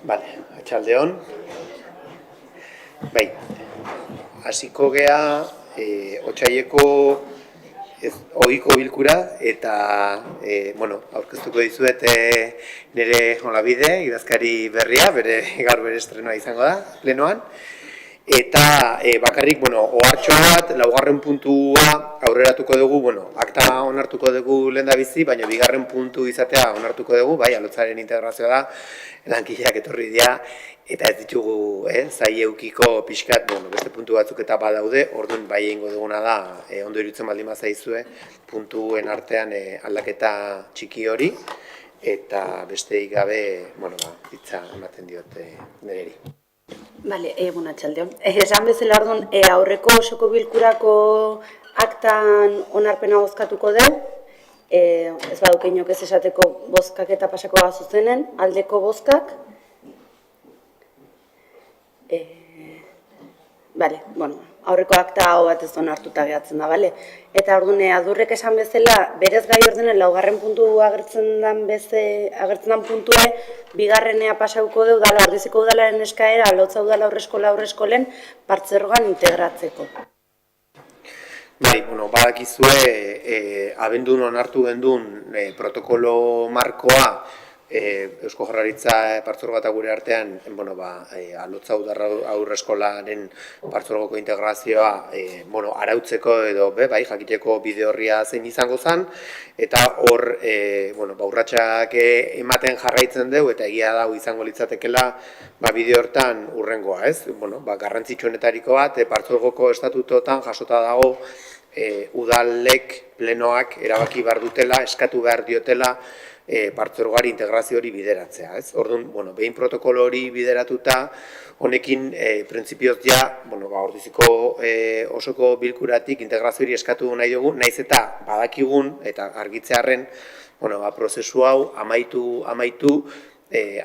Bale, atxaldeon. Bai, hasiko gea otsaileko ohiko bilkura eta aurkeztuko dizuet nire Olabide, idazkari berria, gaur bere estrenoa izango da, plenoan. Eta bakarrik, ohartxo bat, laugarren puntua aurreratuko dugu, akta onartuko dugu lehendabizi, baina bigarren puntu izatea onartuko dugu, bai, alotzaren integrazioa da, lankideak etorri dira, eta ez ditugu zai eukiko pixkat, beste puntu batzuk eta badaude, orduan bai egingo duguna da, ondo irutzen baldin bazaizue, puntuen artean aldaketa txiki hori, eta besteik gabe, hitza ematen diote nireri. Bale, atxaldeon. Esan bezala orduan, aurreko osoko bilkurako aktan onarpena bozkatuko dugu, ez baduk inok ez esateko bozkak eta pasako bazuzenen, aldeko bozkak. Bale, aurreko akta hau bat ez onartuta gehatzen da, bale? Eta orduan, Adurrek esan bezala, berez gai ordenen laugarren puntu agertzen dan puntue, bigarrenea pasauko dugu dala, Ordiziko udalaren eskaera, Alotza udala aurreskolen partzuergoan integratzeko. Bai, badakizue, abendun onartu gendun protokolo markoa, Eusko Jaurlaritza partzuergoa eta gure artean, Alotza udala aurreskolaren partzuergoko integrazioa arautzeko edo jakiteko bide horria zein izango zen, eta hor urratsak ematen jarraitzen dugu eta egia dago izango litzatekela bide hortan urrengoa, ez? Garrantzitsuenetariko bat, partzuergoko estatutotan jasota dago udalek plenoak erabaki behar dutela, eskatu behar diotela partzuergoari integrazio hori bideratzea, ez? Orduan, behin protokolo hori bideratuta, honekin printzipioz ja, Ordiziko osoko bilkuratik integrazio hori eskatu nahi dugu, naiz eta badakigun eta argitzearren, prozesu hau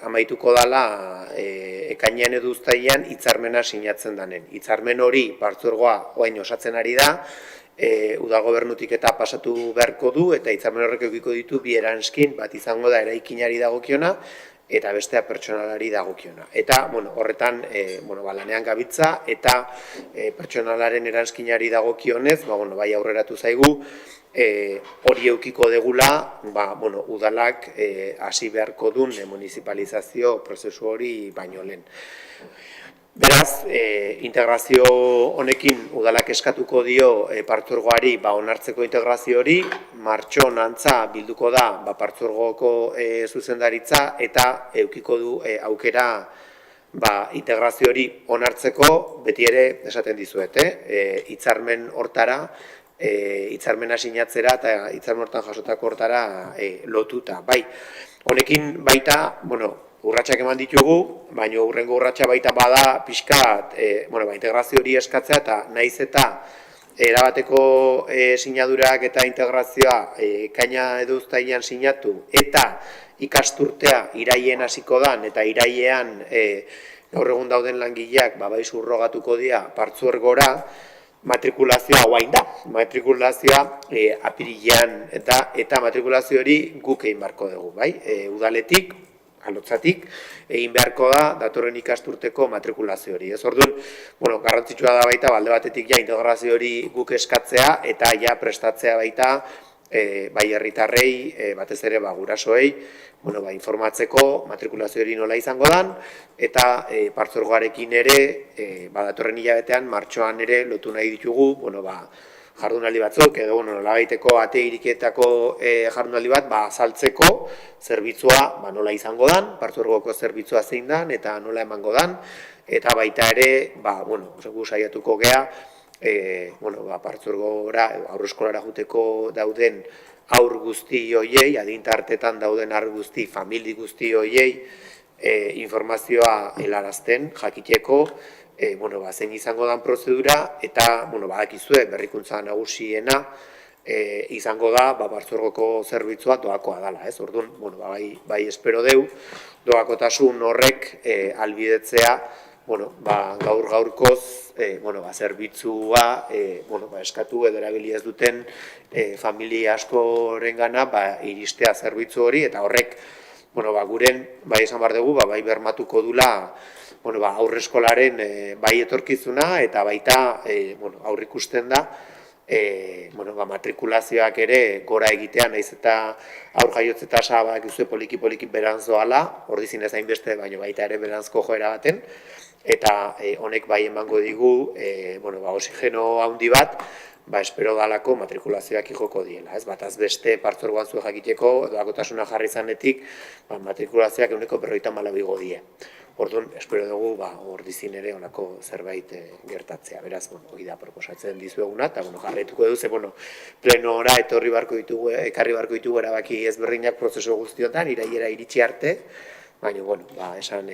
amaituko dala ekainean edo uztailean hitzarmena sinatzen danen. Hitzarmen hori partzuergoa orain osatzen ari da, udal gobernutik eta pasatu beharko du, eta hitzarmen horrek edukiko ditu bi eranskin, bat izango da eraikinari dagokiona, eta bestea pertsonalari dagokiona. Eta, horretan, lanean gabitza, eta pertsonalaren eranskinari dagokionez, bai aurreratu zaigu, hori edukiko degula, udalak hasi beharko dun municipalizazio prozesu hori baino lehen. Beraz, integrazio honekin udalak eskatuko dio partzuergoari onartzeko integrazio hori, martxoan antza bilduko da partzuergoko zuzendaritza eta edukiko du aukera integrazio hori onartzeko, beti ere esaten dizuet, hitzarmen hortara, hitzarmena sinatzera eta hitzarmen hortan jasotako hortara lotuta. Bai, honekin baita, urratsak eman ditugu, baina hurrengo urratsa baita bada pixkat, integrazio hori eskatzea eta naiz eta erabateko sinadurak eta integrazioa ekaina edo uztailean sinatu eta ikasturtea irailean hasiko dan eta irailean gaur egun dauden langileak surrogatuko dira partzuergora, matrikulazioa guain da. Matrikulazioa apirilean eta matrikulazio hori guk egin beharko dugu, udaletik, Alotzatik, egin beharko da datorren ikasturteko matrikulazio hori. Ez orduan, garrantzitsua da baita, alde batetik integrazio hori guk eskatzea eta prestatzea baita, bai herritarrei, batez ere gurasoei, informatzeko matrikulazio hori nola izango dan, eta partzuergoarekin ere, datorren hilabetean, martxoan ere lotu nahi ditugu, jardunaldi batzuk, edo nolabaiteko ate iriketako jardunaldi bat, azaltzeko zerbitzua nola izango dan, partzuergoko zerbitzua zein dan, eta nola emango dan, eta baita ere, gu saiatuko gea, partzuergora, aurreskolara juteko dauden aur guzti hoiei, adintartetan dauden aur guzti, famili guzti hoiei, informazioa helarazten, jakiteko, zein izango dan prozedura, eta badakizue berrikuntza nagusiena izango da partzuergoko zerbitzua doakoa dela. Orduan, bai espero deu, doakotasun horrek albidetzea gaur-gaurkoz zerbitzua eskatu edo erabili ez duten familia askorengana iristea zerbitzu hori, eta horrek guren, bai esan behar dugu, bai bermatuko dula, aurreskolaren bai etorkizuna eta baita aurrikusten da matrikulazioak ere gora egitea, nahiz eta aur jaiotze tasa badakizue poliki beranz doala, ordizin ez hainbeste, baina baita ere beranzko joera baten, eta honek bai emango digu oxigeno handi bat, espero dalako matrikulazioak igoko diela. Bataz beste partzuergoan zuen jakiteko, doakotasuna jarri zanetik, matrikulazioak 54 igo die. Orduan, espero dugu, ordizin ere honako zerbait gertatzea. Beraz, hori da proposatzen dizueguna, eta jarraituko edu, plenora ekarri barko ditugu erabaki ezberdinak prozesu guztiotan, irailera iritsi arte, baina, esan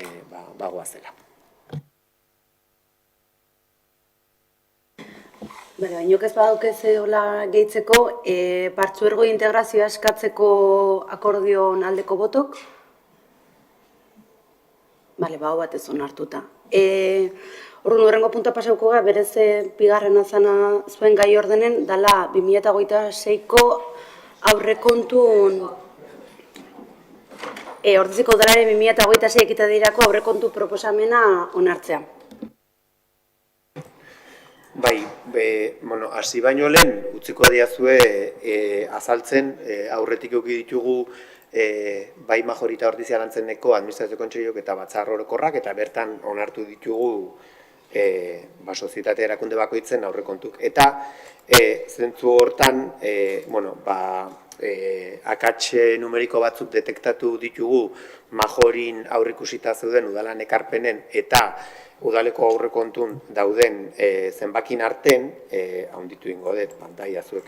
bagoazela. Bainok ez badukez hola gehitzeko, partzuergo integrazioa eskatzeko akordion aldeko botok? Hau bat ez onartuta. Orduan, horrengo puntua pasauko ga, berez bigarren azana zuen gai ordenen, dala 2026ko aurrekontun, ordiziko dalare 2026 ekitadirako aurrekontu proposamena onartzea. Hasi baino lehen, utziko diazue azaltzen, aurretik euki ditugu bai majorita ordizia lantzeneko administrazio kontseiluak eta batzar orokorrak, eta bertan onartu ditugu sozietate erakunde bakoitzen aurrekontuk. Eta zentzu hortan, akatxe numeriko batzuk detektatu ditugu majorin aurrikusita zeuden udalan ekarpenen eta udaleko aurrekontun dauden zenbakin arten, haunditu ingo dut, pantaia zuek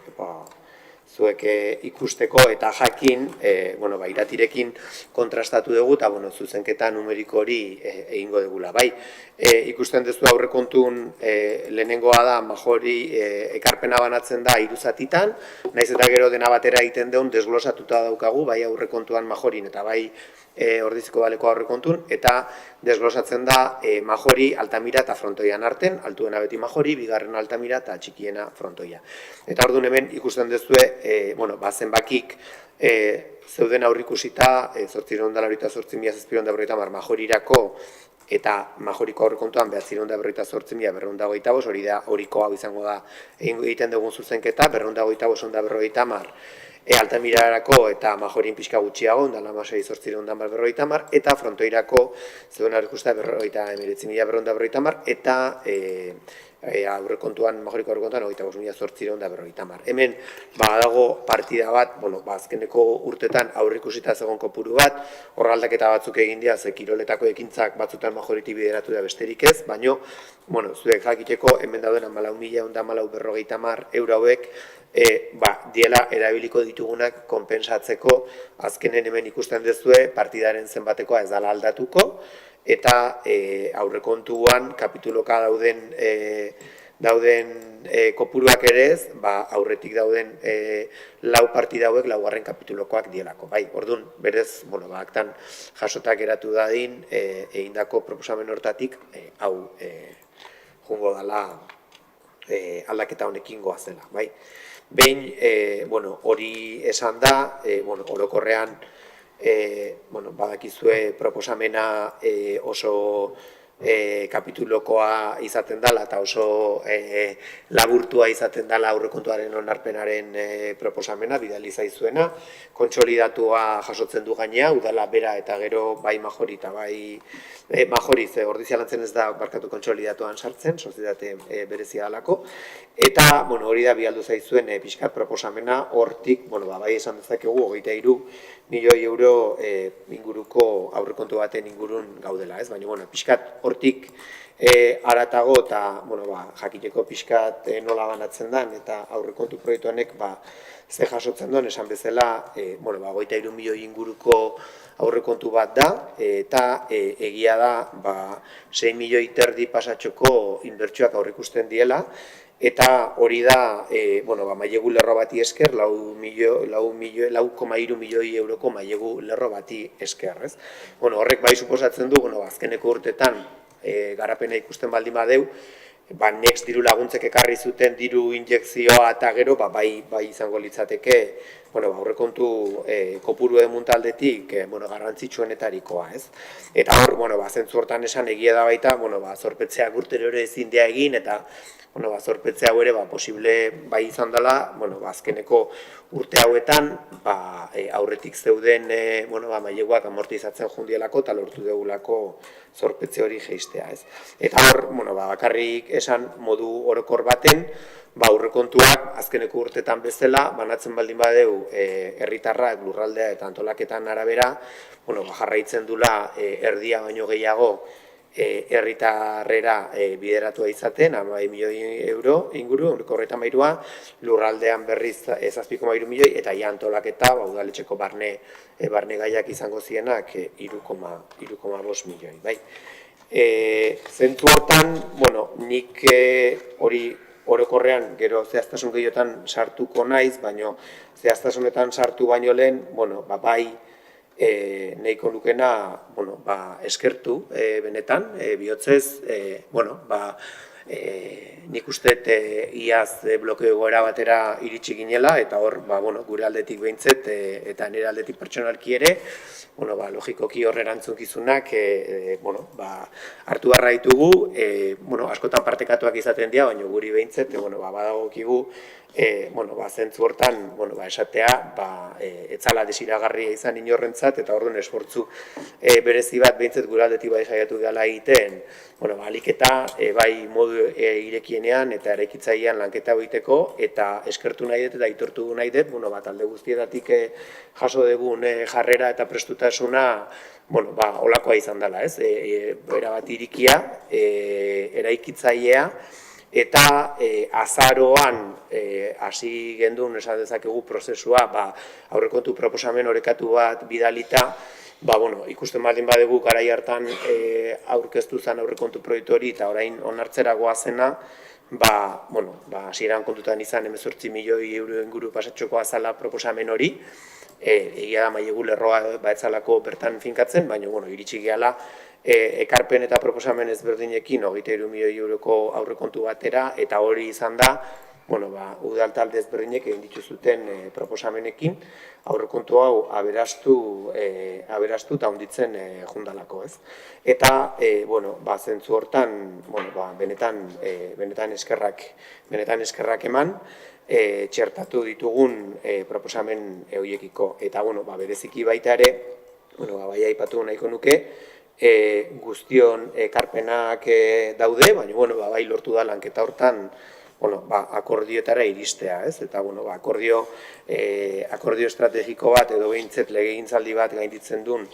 ikusteko eta jakin, iratirekin kontrastatu dugu eta zuzenketa numeriko hori egingo dugula. Ikusten duzu aurrekontun lehenengoa da majori ekarpena banatzen da 3 zatitan, nahiz eta gero dena batera egiten deun desglosatuta daukagu, bai aurrekontuan majorin eta bai ordiziko daleko aurrekontun, eta desglosatzen da majori, Altamira eta frontoian arten, altuena beti majori, bigarren Altamira eta txikiena frontoia. Eta orduan hemen ikusten duzue, zenbakik zeuden aurrikusita 898.750 majorirako eta majoriko aurrekontuan 948.225, hori da horiko hau izango da egiten dugun zuzenketa, 225.250 Altamirarako eta majorin pixka gutxiago, ondala 16.850, eta frontoirako zeuden aurrikusta 19.250, eta majoriko aurrekontuan 25.850. Hemen badago partida bat, azkeneko urtetan aurrikusita zegoen kopuru bat, hor aldaketa batzuk egin dira, ze kiroletako ekintzak batzutan majoriti bideratu da besterik ez, baino, zuek jakiteko, hemen dauden 14.150 euro hauek, diela erabiliko ditugunak konpensatzeko, azkenen hemen ikusten dezue partidaren zenbatekoa ez dala aldatuko, eta aurrekontuan kapituloka dauden kopuruak ere ez, aurretik dauden lau partida hauek laugarren kapitulokoak dielako. Orduan, berez, aktan jasotak eratu dadin, egindako proposamen hortatik, hau jungo dala aldaketa honekin goazela. Behin, hori esan da, orokorrean, badakizue proposamena oso kapitulokoa izaten dela eta oso laburtua izaten dela aurrekontuaren onarpenaren proposamena, bidali zaizuena, kontsolidatua jasotzen du gainea, udala bera eta gero bai majori eta bai majori, ordizia lantzen ez da barkatu kontsolidatuan sartzen, sozietate berezia dalako, eta hori da bialdu zaizuen pixkat proposamena, hortik, bai esan dezakegu, 23 milioi euro inguruko aurrekontu baten ingurun gaudela, ez? Baina, pixkat hortik aratago eta jakiteko pixkat nola banatzen den eta aurrekontu proiektu honek ze jasotzen duen esan bezala 23 milioi inguruko aurrekontu bat da eta egia da 6 milioi terdi pasatxoko inbertsioak aurrikusten diela eta hori da mailegu lerro bati esker 4,3 milioi euroko mailegu lerro bati esker, ez? Horrek bai suposatzen du azkeneko urtetan garapena ikusten baldin badeu, next diru laguntzek ekarri zuten diru injekzioa eta gero, bai izango litzateke, aurrekontu kopuru emuntaldetik garrantzitsuenetarikoa, ez? Eta hor, zentzu hortan esan egia da baita, zorpetzeak urtero ere ezin dea egin, eta zorpetzea hau ere posible bai izan dela, azkeneko urte hauetan, aurretik zeuden maileguak amortizatzen jundielako eta lortu dugulako zorpetze hori jeistea, ez? Eta hor, bakarrik esan modu orokor baten, aurrekontuak azkeneko urtetan bezala, banatzen baldin badeu herritarrak lurraldea eta antolaketan arabera, jarraitzen dula erdia baino gehiago herritarrera bideratua izaten, 12 milioi euro inguru, 133, lurraldean berriz 7,3 milioi, eta antolaketa udaletxeko barne gaiak izango zienak 3,5 milioi. Bai. Zentzu hortan, nik hori orokorrean gero zehaztasun gehiotan sartuko naiz, baina zehaztasunetan sartu baino lehen, bai, nahiko nukena eskertu benetan, bihotzez, nik uste iaz blokeo egoera batera iritsi ginela, eta hor, gure aldetik behintzet, eta nire aldetik pertsonalki ere, logikoki hor erantzunkizunak hartu barra ditugu, askotan partekatuak izaten dira, baina guri behintzet, badagokigu, zentzu hortan, esatea, etzala desiragarria izan inorrentzat, eta orduan esfortzu berezi bat behintzet gure aldetik bai jaiatu gala egiten, alik eta bai modu irekienean eta eraikitzailean lanketa egiteko, eta eskertu nahi dut eta aitortu nahi dut, talde guztietatik jaso dugun jarrera eta prestutasuna, olakoa izan dela, ez? Erabat irikia, eraikitzailea, eta azaroan hasi gendun esan dezakegu prozesua, aurrekontu proposamen orekatu bat bidalita, ikusten baldin badugu garai hartan aurkeztu zen aurrekontu proiektu hori eta orain onartzera goazena, hasieran kontutan izan 18 milioi euro inguru pasatxokoa zala proposamen hori, egia da mailegu lerroa etzalako bertan finkatzen, baina iritsi gehala ekarpen eta proposamen ezberdinekin 23 milioi euroko aurrekontu batera, eta hori izan da, udal talde ezberdinek egin dituzuten proposamenekin, aurrekontu hau aberastu eta hunditzen jundalako, ez? Eta, zentzu hortan, benetan eskerrak eman, txertatu ditugun proposamen horiekiko. Eta, bereziki baita ere, bai aipatu nahiko nuke, guztion ekarpenak daude, baina bai lortu da lanketa hortan akordioetara iristea, ez? Eta akordio estrategiko bat edo behintzet legegintzaldi bat gainditzen duen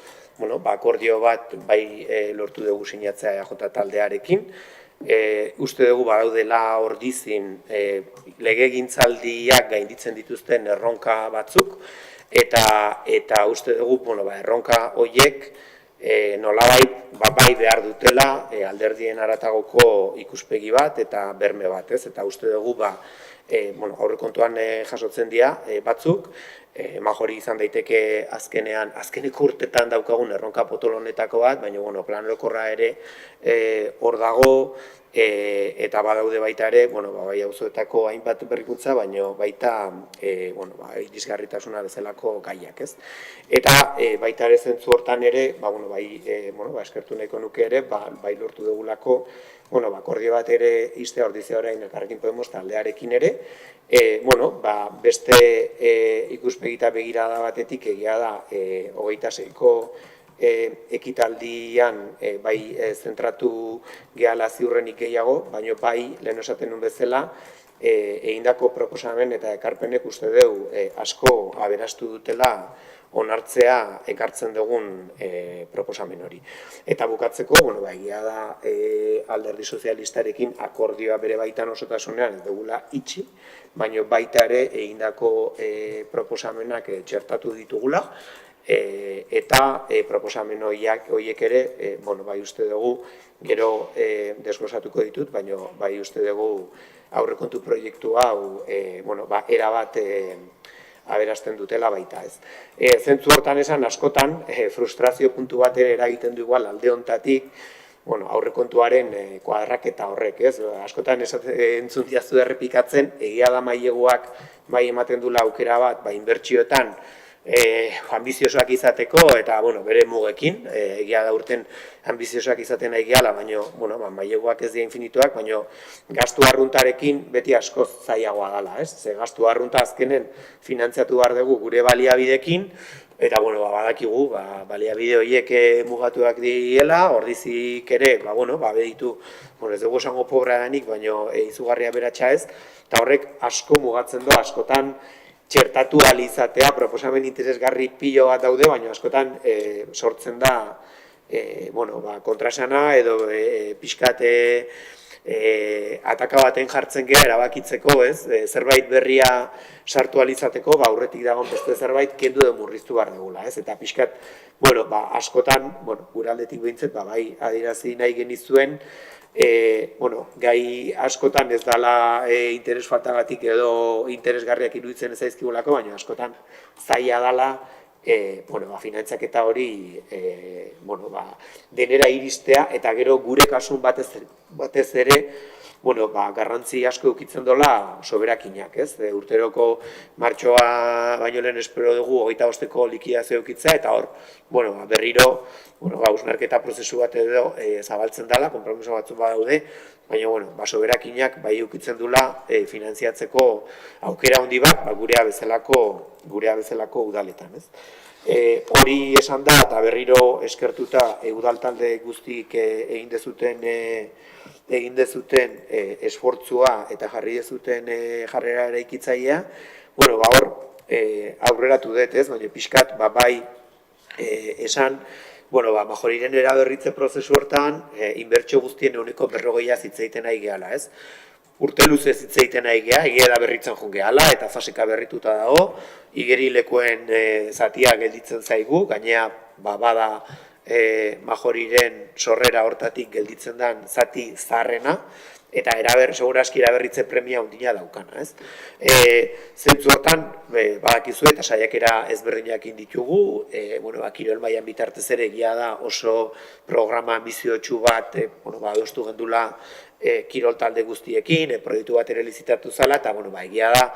akordio bat bai lortu dugu sinatzea EAJ taldearekin. Uste dugu badaudela ordizin legegintzaldiak gainditzen dituzten erronka batzuk, eta uste dugu erronka horiek nolabait bai behar dutela alderdien haratagoko ikuspegi bat eta berme bat, ez? Eta uste dugu aurrekontuan jasotzen dira batzuk, majori izan daiteke azkeneko urtetan daukagun erronka potolo honetako bat, baina plan orokorra ere hor dago, eta badaude baita ere, bai auzoetako hainbat berrikuntza, baina baita irisgarritasuna bezalako gaiak, ez? Eta baita ere zentzu hortan ere, eskertu nahiko nuke ere, bai lortu dugulako, akordio bat ere iztea ordizia orain Elkarrekin Podemos taldearekin ere, beste ikuspegita begirada batetik egia da 26ko ekitaldian bai zentratu gehala ziurrenik gehiago, baina bai lehen esaten nuen bezala egindako proposamen eta ekarpenek uste dugu asko aberastu dutela onartzea ekartzen dugun proposamen hori. Eta bukatzeko, egia da alderdi sozialistarekin akordioa bere baitan osotasunean ez dugula itxi, baina baita ere egindako proposamenak txertatu ditugula, eta proposamen horiek ere, bai uste dugu, gero desglosatuko ditut, baina bai uste dugu aurrekontu proiektu hau erabat aberasten dutela baita, ez. Zentzu hortan esan askotan, frustrazio puntu bat ere eragiten du igual alde hontatik, bueno, aurrekontuaren kuadraketa horrek, ez? Askotan entzun diazu errepikatzen, egia da maileguak bai ematen dula aukera bat, inbertsioetan ambiziosoak izateko eta bere mugekin, egia da urten ambiziosoak izaten nahi gehala, baina maileguak ez dira infinituak, baina gastu arruntarekin beti askoz zailagoa dela, ez? Ze gastu arrunta azkenen finantziatu behar dugu gure baliabidekin, eta badakigu baliabide horiek mugatuak direla, ordizik ere beditu, ez dugu esango pobrea denik, baina izugarria beratxa ez, eta horrek asko mugatzen du, askotan txertatu izatea, proposamen interesgarri pilo bat daude, baina askotan sortzen da kontrasana edo pixkat ataka baten jartzen gera erabakitzeko, ez? Zerbait berria sartu izateko, aurretik dagoen beste zerbait kendu edo murriztu behar dugula, ez? Eta pixkat, askotan, gure aldetik behintzat, bai adierazi nahi genizuen, gai askotan ez dela interes faltagatik edo interesgarriak iruditzen ez zaizkigulako, baina askotan zaila dela finantzaketa hori denera iristea eta gero gure kasun batez ere garrantzi asko edukitzen dola soberakinak, ez? Urteroko martxoa baino lehen espero dugu 25ko likidazio edukitzea eta hor, berriro hausnarketa prozesu bat edo zabaltzen dela, konpromiso batzuk badaude, baina soberakinak bai edukitzen dula finantziatzeko aukera handi bat gurea bezalako udaletan, ez? Hori esan da eta berriro eskertuta udal talde guztik egin dezuten esfortzua eta jarri dezuten jarrera eraikitzailea, hor aurreratu dut, ez? Baina pixkat bai esan Majoriren eraberritze prozesu hortan inbertsio guztien 40% hitzeiten nahi gehala, ez? Urte luzez hitzeiten nahi geha, egia da berritzen joan gehala eta faseka berrituta dago, igerilekoen zatia gelditzen zaigu, gainea bada Majoriren sorrera hortatik gelditzen den zati zaharrena, eta segurazki eraberritze premia hundina daukana, ez? Zentzu hortan, badakizu eta saiakera ezberdinak ditugu, kirol mailan bitartez ere egia da oso programa ambiziotsu bat, adostu gendula kirol talde guztiekin, proiektu bat ere lizitatu zala, eta egia da,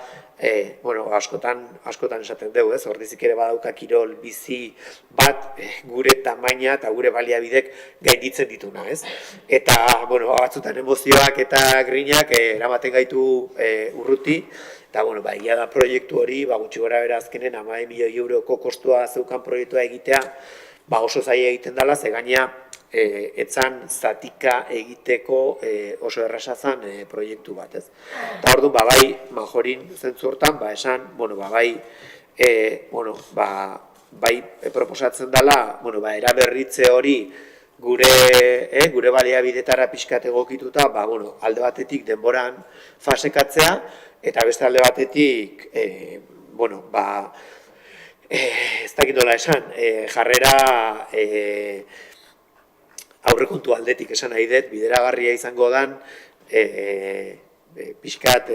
askotan esaten dugu, ez? Ordizik ere badauka kirol bizi bat gure tamaina eta gure baliabidek gainditzen dituna, ez? Eta, batzutan emozioak eta grinak eramaten gaitu urruti, eta, egia da proiektu hori, gutxi gora bera azkenen 10 milioi euroko kostua zeukan proiektua egitea, oso zaila egiten dela, ze gaina etzan zatika egiteko oso erraza zen proiektu bat, ez? Eta orduan, bai, Majorin zentzu hortan, esan, bai proposatzen dela, eraberritze hori gure baliabidetara pixkat egokituta, alde batetik denboran fasekatzea, eta beste alde batetik, ez dakit nola esan, jarrera aurrekontu aldetik esan nahi dut, bideragarria izango dan, pixkat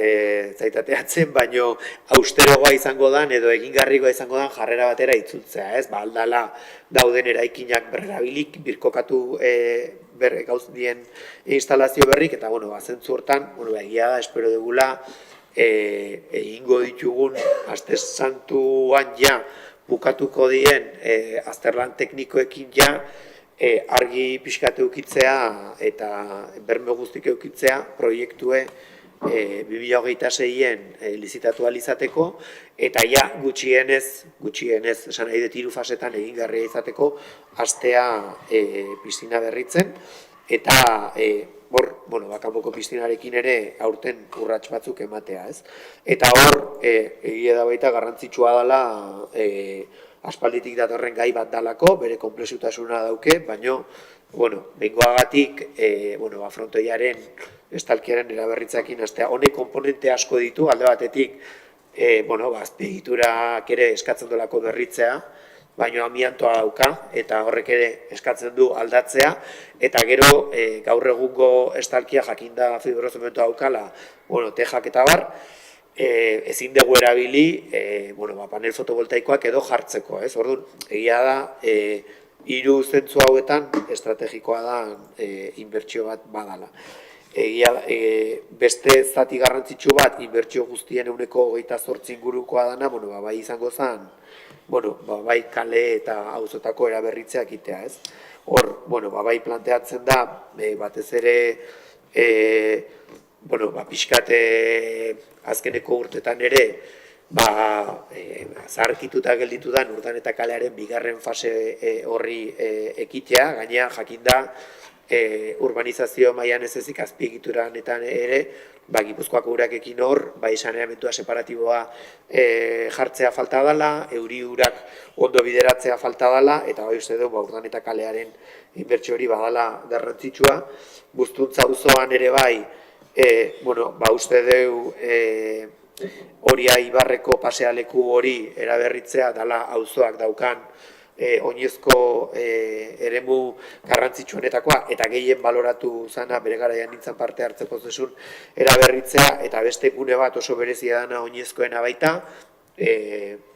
zaitateatzen, baino austerogoa izango dan edo egingarrikoa izango dan jarrera batera itzultzea, ez? Aldala dauden eraikinak berrerabilik, birkokatu gauzien instalazio berrik, eta zentzu hortan, egia da, espero dugula, egingo ditugun aste santuan ja bukatuko dien azterlan teknikoekin ja argi pixkat eukitzea eta berme guztik eukitzea proiektue 2026en lizitatu izateko eta ja gutxienez, esan nahi dut 3 fasetan egingarria izateko hastea piztina berritzen eta kanpoko piztinarekin ere aurten urrats batzuk ematea, ez? Eta hor, egia da baita garrantzitsua dela aspalditik datorren gai bat dalako, bere konplexutasuna dauke, baina, behingoagatik, frontoiaren estalkiaren eraberritzakin hastea, honek konponente asko ditu, alde batetik, azpiegiturak ere eskatzen dolako berritzea, baina amiantoa dauka, eta horrek ere eskatzen du aldatzea, eta gero gaur egungo estalkia jakinda fibrozementoa daukala, tejak eta bar, ezin dugu erabili panel fotovoltaikoak edo jartzeko, ez? Orduan, egia da, hiru zentzu hauetan estrategikoa da inbertsio bat badala. Beste zati garrantzitsu bat inbertsio guztien 28% ingurukoa dana, bai izango zen, bai kale eta auzotako eraberritzea egitea, ez? Hor, bai planteatzen da, batez ere, pixkat azkeneko urtetan ere, zaharkituta gelditu da Urdan eta kalearen bigarren fase horri ekitea, gainea jakinda urbanizazio mailan ez ezik azpiegituran eta ere, Gipuzkoako urakekin hor, saneamendua separatiboa jartzea falta dela, euri urak ondo bideratzea falta dela, eta uste dugu Urdan eta kalearen inbertsio hori badala garrantzitsua. Bustuntza auzoan ere uste dugu Oria Ibarreko pasealeku hori eraberritzea dela auzoak daukan oinezko eremu garrantzitsuenetakoa eta gehien baloratu zana bere garaian nintzen parte hartze prozesun eraberritzea eta beste gune bat oso berezia dana oinezkoena baita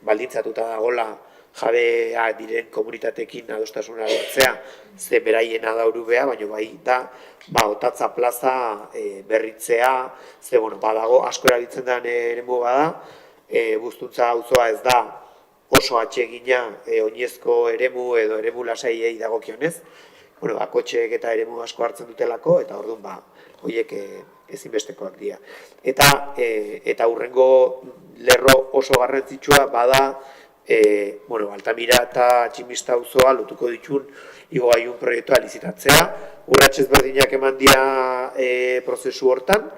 baldintzatuta dagoela jabea diren komunitateekin adostasuna lortzea ze beraiena da urubea, baina bai da Otatza plaza berritzea, ze badago asko erabiltzen den eremu bada, Bustuntza auzoa ez da oso atsegina oinezko eremu edo eremu lasaiei dagokionez, kotxeek eta eremu asko hartzen dutelako, eta orduan horiek ezinbestekoak dira. Eta hurrengo lerro oso garrantzitsua bada Altamira eta Tximista auzoa lotuko ditun igogailun proiektua lizitatzea, urrats ezberdinak eman dira prozesu hortan,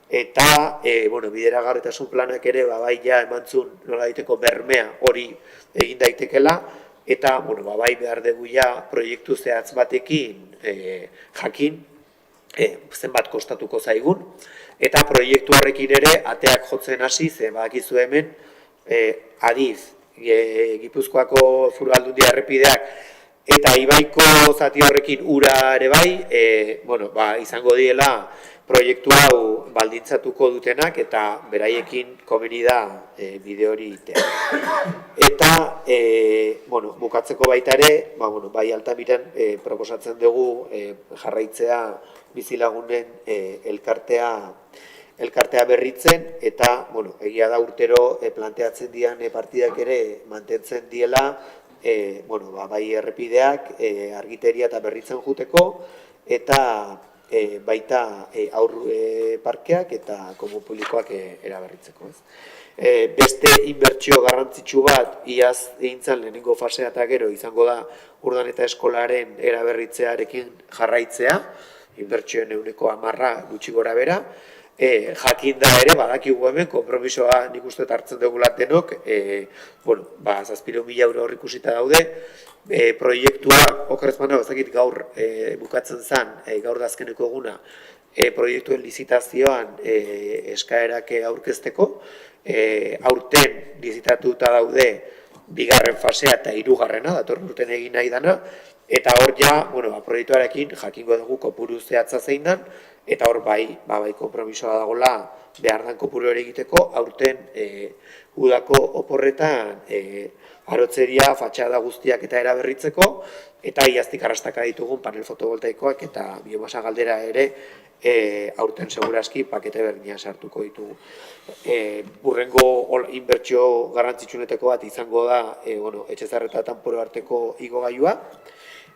eta bideragarritasun planak ere bai emantzun nola daiteko bermea hori egin daitekela, eta bai behar dugu proiektu zehatz batekin jakin zenbat kostatuko zaigun, eta proiektu horrekin ere ateak jotzen hasi, ze badakizu hemen Adif, Gipuzkoako Foru Aldundia errepideak eta Ibaiko zati horrekin ura ere bai, izango diela proiektu hau baldintzatuko dutenak eta beraiekin komeni da bide hori itea. Eta, bukatzeko baita ere, bai Altamiran proposatzen dugu jarraitzea bizilagunen elkartea berritzen, eta egia da urtero planteatzen dian partidak ere mantentzen diela bai errepideak, argiteria eta berritzen juteko, eta baita aur parkeak eta komun publikoak eraberritzeko. Beste inbertsio garrantzitsu bat iaz egintzan lehenengo fasea eta gero izango da Urdan eta eskolaren eraberritzearekin jarraitzea, inbertsioen 10% gutxi gora bera, jakin da ere, badakigu hemen, konpromisoa nik uste hartzen dugula denok, 7.000 euro hor ikusita daude, proiektua, okerrezmana, bazakit gaur bukatzen zen, gaur da azkeneko eguna, proiektuen lizitazioan eskaerak aurkezteko, aurten lizitatuta daude bigarren fasea eta hirugarrena, datorren urten egin nahi dana, eta hor proiektuarekin jakingo dugu kopuru zehatza zein dan, eta hor bai konpromisoa dagoela behar dan kopuru hori egiteko, aurten udako oporretan arotzeria, fatxada guztiak eta eraberritzeko, eta iaztik arrastaka ditugun panel fotovoltaikoak eta biomasa galdera ere aurten seguraski pakete berdina sartuko ditugu. Burrengo inbertsio garrantzitsunetako bat izango da Etxezarreta eta Tanporo arteko igogailua,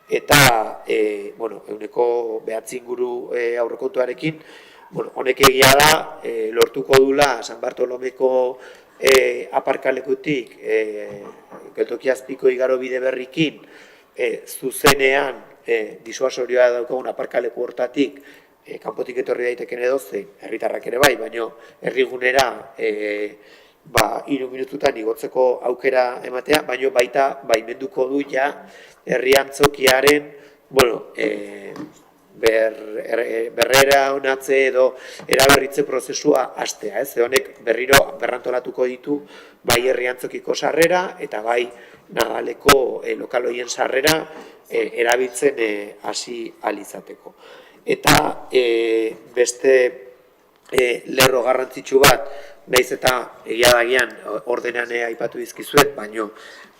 eta 9 inguru aurrekontuarekin, honek egia da, lortuko dula San Bartolomeko aparkalekutik geltoki azpiko igaro bide berrikin zuzenean disuasorioa daukagun aparkaleku hortatik kanpotik etorri daiteken edozein, herritarrak ere bai, baina herrigunera 3 minututan igotzeko aukera ematea, baina baita baimenduko du herri antzokiaren berrera honatze edo eraberritze prozesua hastea, ez? Honek berriro berrantolatuko ditu bai herri antzokiko sarrera eta bai Nadaleko lokal horien sarrera erabiltzen hasi ahal izateko. Eta beste lerro garrantzitsu bat naiz eta egia dagian ordenan aipatu dizkizuet, baino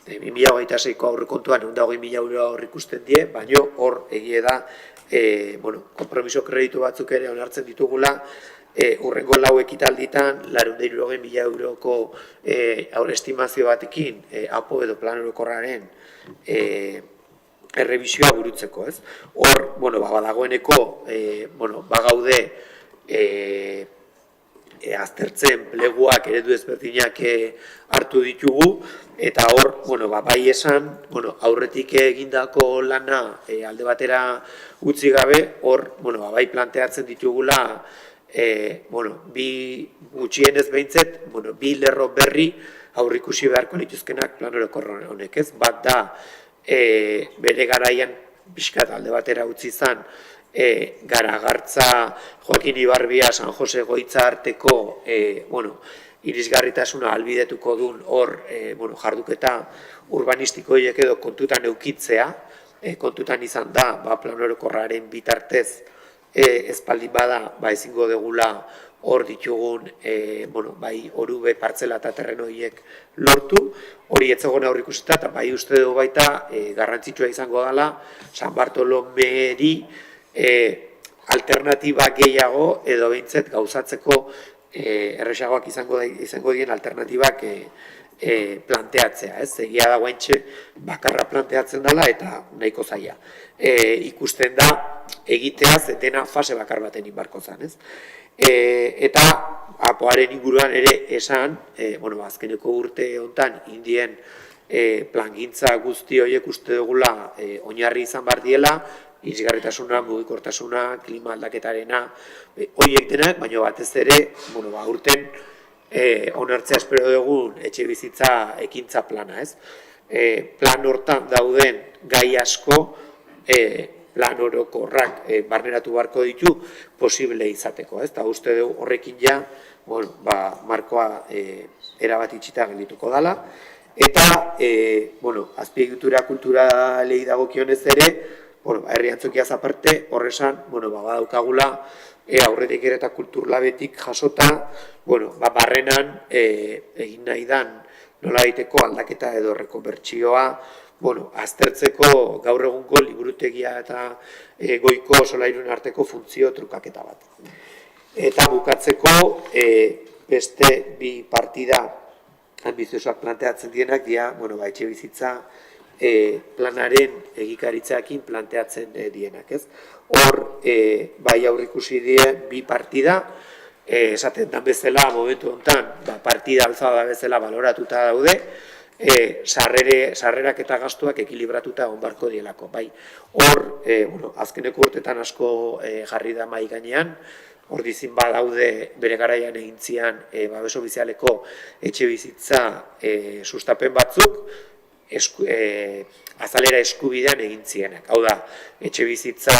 2026ko aurrekontuan 120.000 euro aurreikusten die, baino hor egia da konpromiso kreditu batzuk ere onartzen ditugula, urrengo 4 ekitalditan 460.000 euroko estimazio batekin APO edo plan orokorraren errebisioa burutzeko, ez? Hor, badagoeneko, bagaude aztertzen pleguak eredu ezberdinak hartu ditugu, eta hor, bai esan, aurretik egindako lana alde batera utzi gabe, hor, bai planteatzen ditugula, bi gutxienez behintzet, bi lerro berri aurrikusi beharko lituzkenak plan orokor honek, ez? Bat da, bere garaian pixkat alde batera utzi izan, Garagartza, Joakin Ibarbia, San Jose Goitza arteko irisgarritasuna albidetuko duen hor jarduketa urbanistiko horiek edo kontutan eukitzea, kontutan izan da plan orokorraren bitartez espaldin bada ezingo degula hor ditugun orube partzela eta terreno horiek lortu, hori etzegoen aurrikusita eta bai uste dugu baita garrantzitsua izango dela San Bartolomeri alternatiba gehiago edo behintzet gauzatzeko erresagoak izango dien alternatibak planteatzea, ez? Egia da guaintxe bakarra planteatzen dela eta nahiko zaila. Ikusten da egiteaz dena fase bakar baten inbarko zen, ez? Eta apoaren inguruan ere esan, azkeneko urte hontan indien plangintza guzti horiek uste dugula oinarri izan behar diela, irisgarritasuna, mugikortasuna, klima aldaketarena, horiek denak, baina batez ere, urten onartzea espero dugun etxe bizitza ekintza plana, ez? Plan hortan dauden gai asko, plan orokorrak barneratu beharko ditu posible izateko, ez? Eta uste dugu horrekin ja, markoa erabat itxita geldituko dela. Eta, azpiegitura kulturalei dagokionez ere, herri antzokiaz aparte, horrezan, badaukagula, aurretik ere eta kulturlabetik jasota, barrenan egin nahi dan nola daiteko aldaketa edo rekonbertsioa, aztertzeko gaur egungo liburutegia eta goiko solairun arteko funtzio trukaketa bat. Eta bukatzeko, beste bi partida ambiziosoak planteatzen dienak dira, etxe bizitza planaren egikaritzaekin planteatzen dienak, ez? Hor, bai aurrikusi die bi partida, esaten dan bezala momentu honetan, partida alzada bezala baloratuta daude, sarrerak eta gastuak ekilibratuta egon beharko dielako, bai. Hor, azkeneko urtetan asko jarri da mahai gainean, hor dizin badaude bere garaian egin zian babes ofizialeko etxe bizitza sustapen batzuk, azalera eskubidean egin zienak. Hau da, etxe bizitza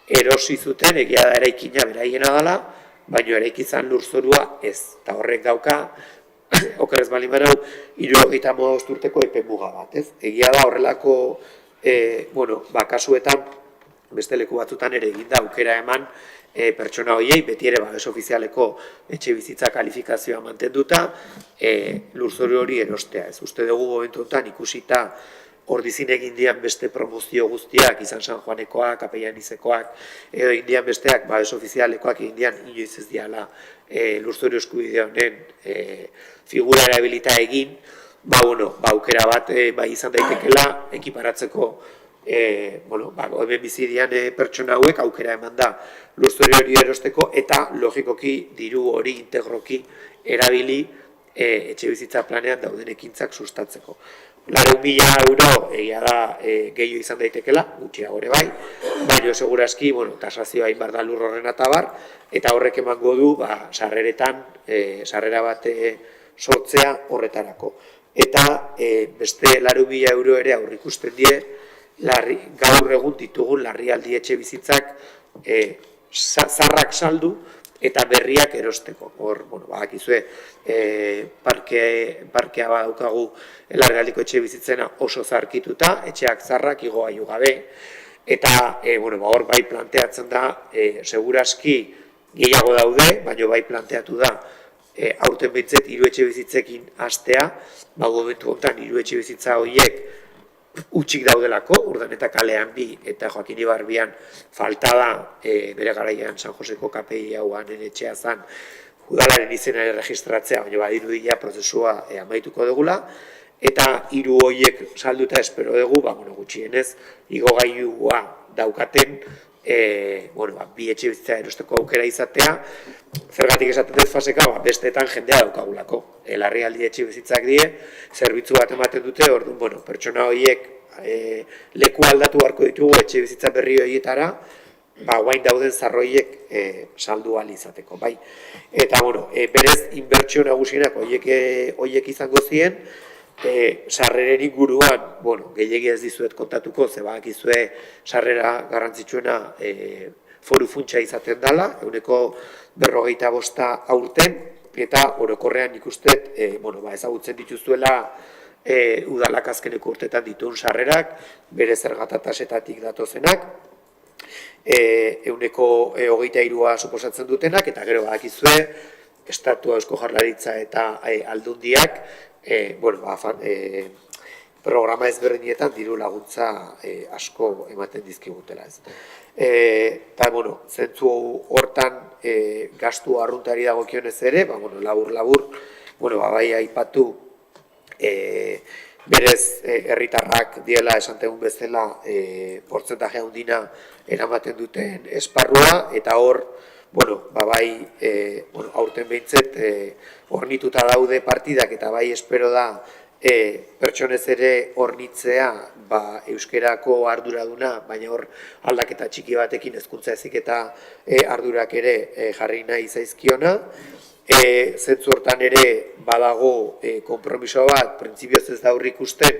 erosi zuten, egia da eraikina beraiena dela, baina eraikizan lurzorua ez. Eta horrek dauka, okerrez bali manau, 75 urteko epe muga bat, ez? Egia da horrelako, kasuetan, beste leku batzutan ere egin da aukera eman pertsona horiei, beti ere babes ofizialeko etxe bizitza kalifikazioa mantenduta, lurzoru hori erostea. Ez uste dugu momentuetan ikusita hor dizin egin dian beste promozio guztiak, izan San Juanekoak, Kapellanizekoak, edo indian besteak babes ofizialekoak egin dian inoiz ez diala lurzoru eskubide honen figura erabilita egin, aukera bat izan daitekela ekiparatzeko hemen bizidian pertsona hauek aukera eman da lurzoru hori erosteko eta logikoki diru hori integroki erabili etxe bizitza planean dauden ekintzak sustatzeko. 400.000 euro egia da gehiago izan daitekela, gutxiago ere bai, baina segurazki tasazioa hainbar da lur horren atabar, eta horrek emango du sarreretan, sarrera bat sortzea horretarako. Eta beste 400.000 euro ere aurrikusten die, gaur egun ditugun larrialdi etxe bizitzak zarrak saldu eta berriak erosteko. Hor, bakizue, parkea badaukagu larrialdiko etxe bizitzena oso zarkituta, etxeak zarrak igoa gabe, eta hor bai planteatzen da, segurazki gehiago daude, baina bai planteatu da aurten behintzet hiru etxebizitzekin hastea, momentu honetan hiru etxebizitza horiek utxik daudelako, Urdaneta kalean 2 eta Joaquin Ibarbian falta da bere garaian San Joseko KPI hauan etxea zan udalaren izenari registratzea, baina badirudia prozesua amaituko dugula, eta 3 horiek salduta espero dugu, gutxienez, igogailua daukaten, 2 etxebizitza erosteko aukera izatea, zergatik esaten dut faseka, besteetan jendea daukagulako. Larrialdi etxebizitzak die, zerbitzu bat ematen dute, orduan, pertsona horiek leku aldatu beharko ditugu etxebizitza berri horietara, guain dauden zarroiek saldu ahal izateko, bai. Eta, berez, inbertsio nagusienak horiek izango ziren, sarreren inguruan, gehiegi ez dizuet kontatuko, ze badakizue sarrera garrantzitsuena foru funtsa izaten dela, 45 aurten, eta orokorrean ikusten, ezagutzen dituzuela udalak azkeneko urtetan dituen sarrerak, bere zergatatasetatik datozenak, 23% suposatzen dutenak, eta gero badakizue, Estatua, Eusko Jaurlaritza eta Aldundiak, programa ezberdinetan diru laguntza asko ematen dizkigutela ez. Eta, zentzu hortan gastu arruntari dagokionez ere, labur, bai aipatu berez herritarrak diela esan tegun bezala portzentaje handina eramaten duten esparrua, eta hor, bai, aurten behintzet hornituta daude partidak, eta bai espero da pertsonez ere hornitzea euskerako arduraduna, baina hor aldaketa txiki batekin hezkuntza heziketa ardurak ere jarri nahi zaizkiona. Zentzu hortan ere badago konpromiso bat, printzipioz ez da aurrik ikusten,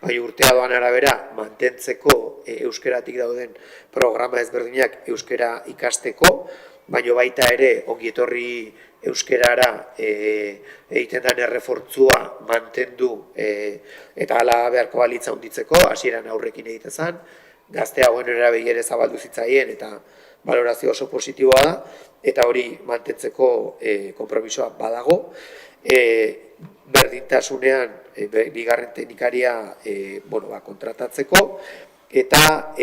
bai urtea doan arabera mantentzeko euskeratik dauden programa ezberdinak euskera ikasteko, baina baita ere ongietorri euskerara egiten den errefortzua mantendu eta hala beharko balitza hunditzeko, hasieran aurrekin egiten zen, gazteagoen erabe ere zabaldu zitzaien eta valorazio oso positiboa da, eta hori mantentzeko konpromisoa badago. Berdintasunean bigarren teknikaria kontratatzeko, eta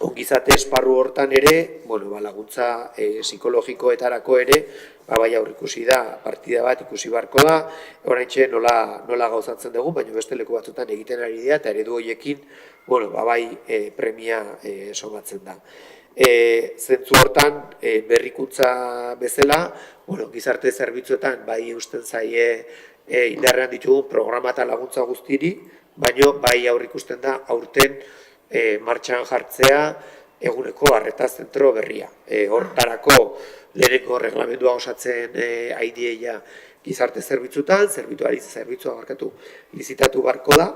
ongizate esparru hortan ere, laguntza psikologikoetarako ere, bai aurrikusi da, partida bat ikusi beharko da, oraintxe nola gauzatzen dugu, baina beste leku batzutan egiten ari dira, eta eredu horiekin, bai premia somatzen da. Zentzu hortan, berrikuntza bezala, gizarte zerbitzuetan, bai eusten zaie indarrean ditugu programa eta laguntza guztiri, baina bai aurrikusten da aurten martxan jartzea eguneko arreta zentro berria. Hortarako leheneko reglamendua osatzen aidieia gizarte zerbitzutan, zerbitzua lizitatu barko da,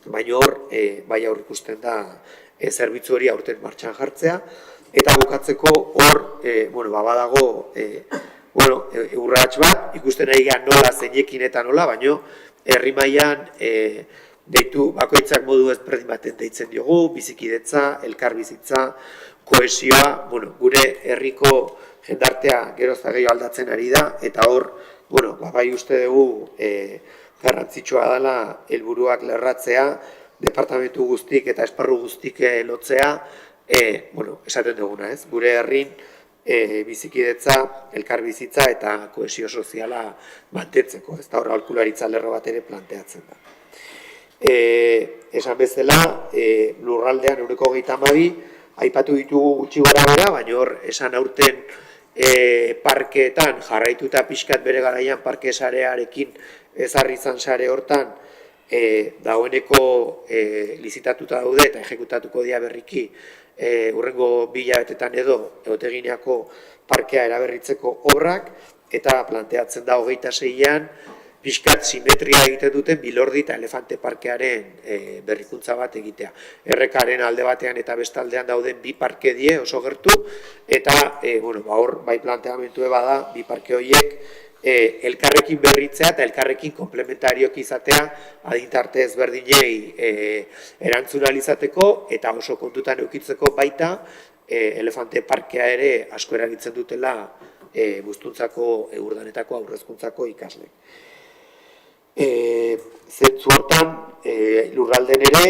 baina hor bai aurrikusten da zerbitzu hori aurten martxan jartzea, eta bukatzeko hor badago urrats bat, ikusten ari gara nola zeinekin eta nola, baina herri mailan deitu bakoitzak modu ezberdin baten deitzen diogu, bizikidetza, elkarbizitza, kohesioa, gure herriko jendartea geroz eta gehiago aldatzen ari da, eta hor, bai uste dugu garrantzitsua dela helburuak lerratzea, departamentu guztik eta esparru guztik lotzea, esaten duguna, ez? Gure herrin bizikidetza, elkarbizitza eta kohesio soziala mantentzeko, ez da hor aholkularitza lerro bat ere planteatzen da. Esan bezala, lurraldean 22, aipatu ditugu gutxi gora bera, baina hor esan aurten parkeetan jarraituta pixkat bere garaian parke sarearekin ezarri izan sare hortan dagoeneko lizitatuta daude eta ejekutatuko dira berriki hurrengo 2 hilabetetan edo Egotegineako parkea eraberritzeko obrak, eta planteatzen da 26an pixkat simetria egiten duten Bilordi eta Elefante parkearen berrikuntza bat egitea. Errekaren alde batean eta bestaldean dauden 2 parke die oso gertu, eta hor bai planteamentu bada 2 parke horiek elkarrekin berritzea eta elkarrekin komplementarioak izatea adintarte ezberdinei erantzuna izateko eta oso kontutan edukitzeko baita Elefante parkea ere asko eragitzen dutela buztuntzako urdanetako aurrezkuntzako ikasle. Zentzu hortan, lurralden ere,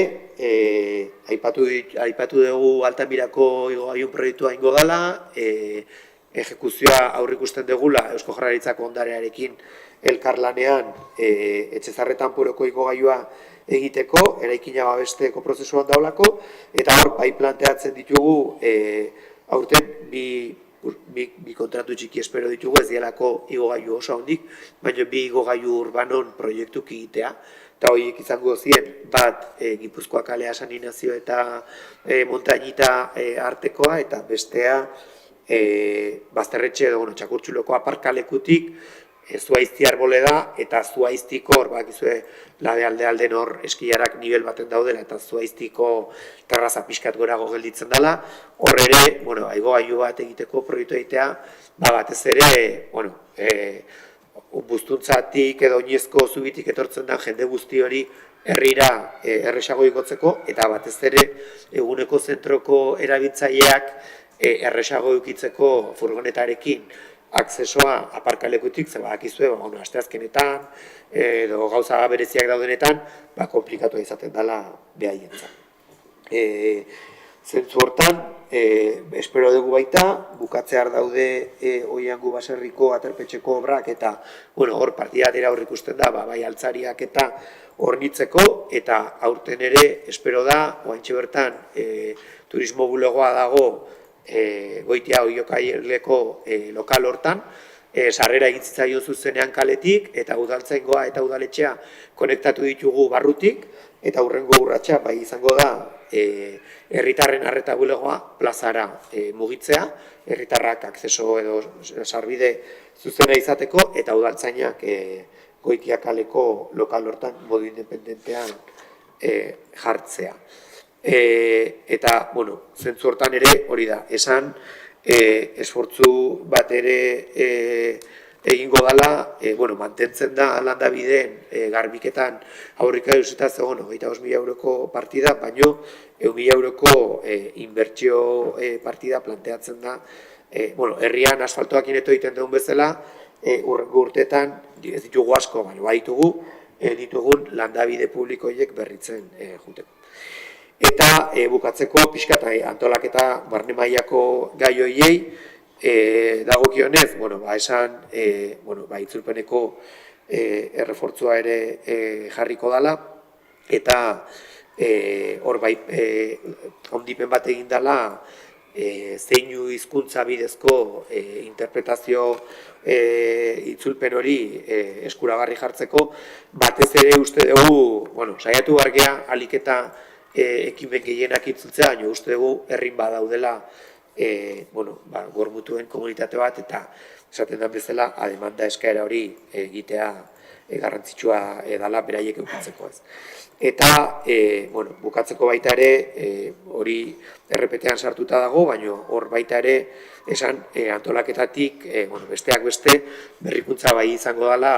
aipatu dugu Altamirako igogailu proiektua ingo dela, ejekuzioa aurrikusten dugula Eusko Jaurlaritzako ondarearekin elkarlanean Etxezarretan Puroko igogailua egiteko, eraikina babesteko prozesuan daulako, eta hor, bai planteatzen ditugu, aurten bi kontratu txiki espero ditugu, ez dielako igogailu oso handik, baina bi igogailu urbanon proiektuk egitea, eta horiek izango ziren, bat Gipuzkoa kalea Saninazio eta Montañita artekoa, eta bestea Bazterretxe edo Txakurtxuloko aparkalekutik Zuaizti Arboleda eta Zuaiztiko, hor bakizue labe aldean hor eskilarak nivel baten daudela eta Zuaiztiko terraza pixkat gorago gelditzen dela, hor ere, igogailu bat egiteko proiektu egitea, batez ere, buztuntzatik edo oinezko zubitik etortzen da jende guzti hori herrira erresago igotzeko, eta batez ere eguneko zentroko erabiltzaileak erresago eukitzeko furgonetarekin akzesoa aparkalekutik, ze badakizue, asteazkenetan edo gauza bereziak daudenetan, komplikatu izaten dela behaientzat. Zentzu hortan, espero dugu baita, bukatzear daude Oiangu baserriko aterpetxeko obrak, eta hor partida dira hor ikusten da, bai altzariak eta hornitzeko, eta aurten ere, espero da, oantxe bertan, turismo bulegoa dago, Goitia Oiokaileko lokal hortan, sarrera egin zitzaion zuzenean kaletik, eta udaltzaingoa eta udaletxea konektatu ditugu barrutik, eta hurrengo urratsa bai izango da herritarren arreta bulegoa plazara mugitzea, herritarrak akzeso edo sarbide zuzena izateko, eta udaltzainak Goitia kaleko lokal hortan modu independentean jartzea. Eta, zentzu hortan ere, hori da, esan, esfortzu bat ere egingo dela, mantentzen da landabideen garbiketan aurrika euseta zegoen 25.000 euroko partida, baino 1.000 euroko inbertsio partida planteatzen da. Herrian asfaltoak ineto egiten dugun bezala, urrengo urteetan, ez ditugu asko, baina baditugu, ditugun landabide publikoiek berritzen juteko. Eta bukatzeko pixkat antolaketa barne mailako gai horiei dagokionez, esan itzulpeneko errefortzua ere jarriko dela, eta hor bai handipen bat egin dela zeinu hizkuntza bidezko interpretazio itzulpen hori eskuragarri jartzeko, batez ere uste dugu, saiatu bargea aliketa ekimen gehienak itzultzea, baina uste dugu herrin badaudela gormutuen komunitate bat, eta esaten den bezala, demanda eskaera hori egitea garrantzitsua dela beraiek eukitzeko ez. Eta, bukatzeko baita ere, hori errepetean sartuta dago, baina hor baita ere, esan antolaketatik, besteak beste, berrikuntza bai izango dela,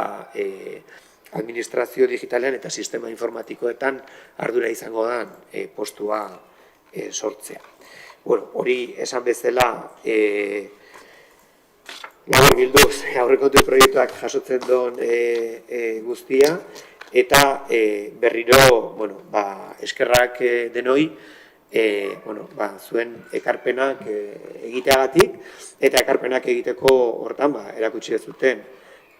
administrazio digitalean eta sistema informatikoetan ardura izango da postua sortzea. Hori esan bezala labur bilduz aurrekontu proiektuak jasotzen duen guztia, eta berriro eskerrak denoi zuen ekarpenak egiteagatik, eta ekarpenak egiteko hortan erakutsi dezuten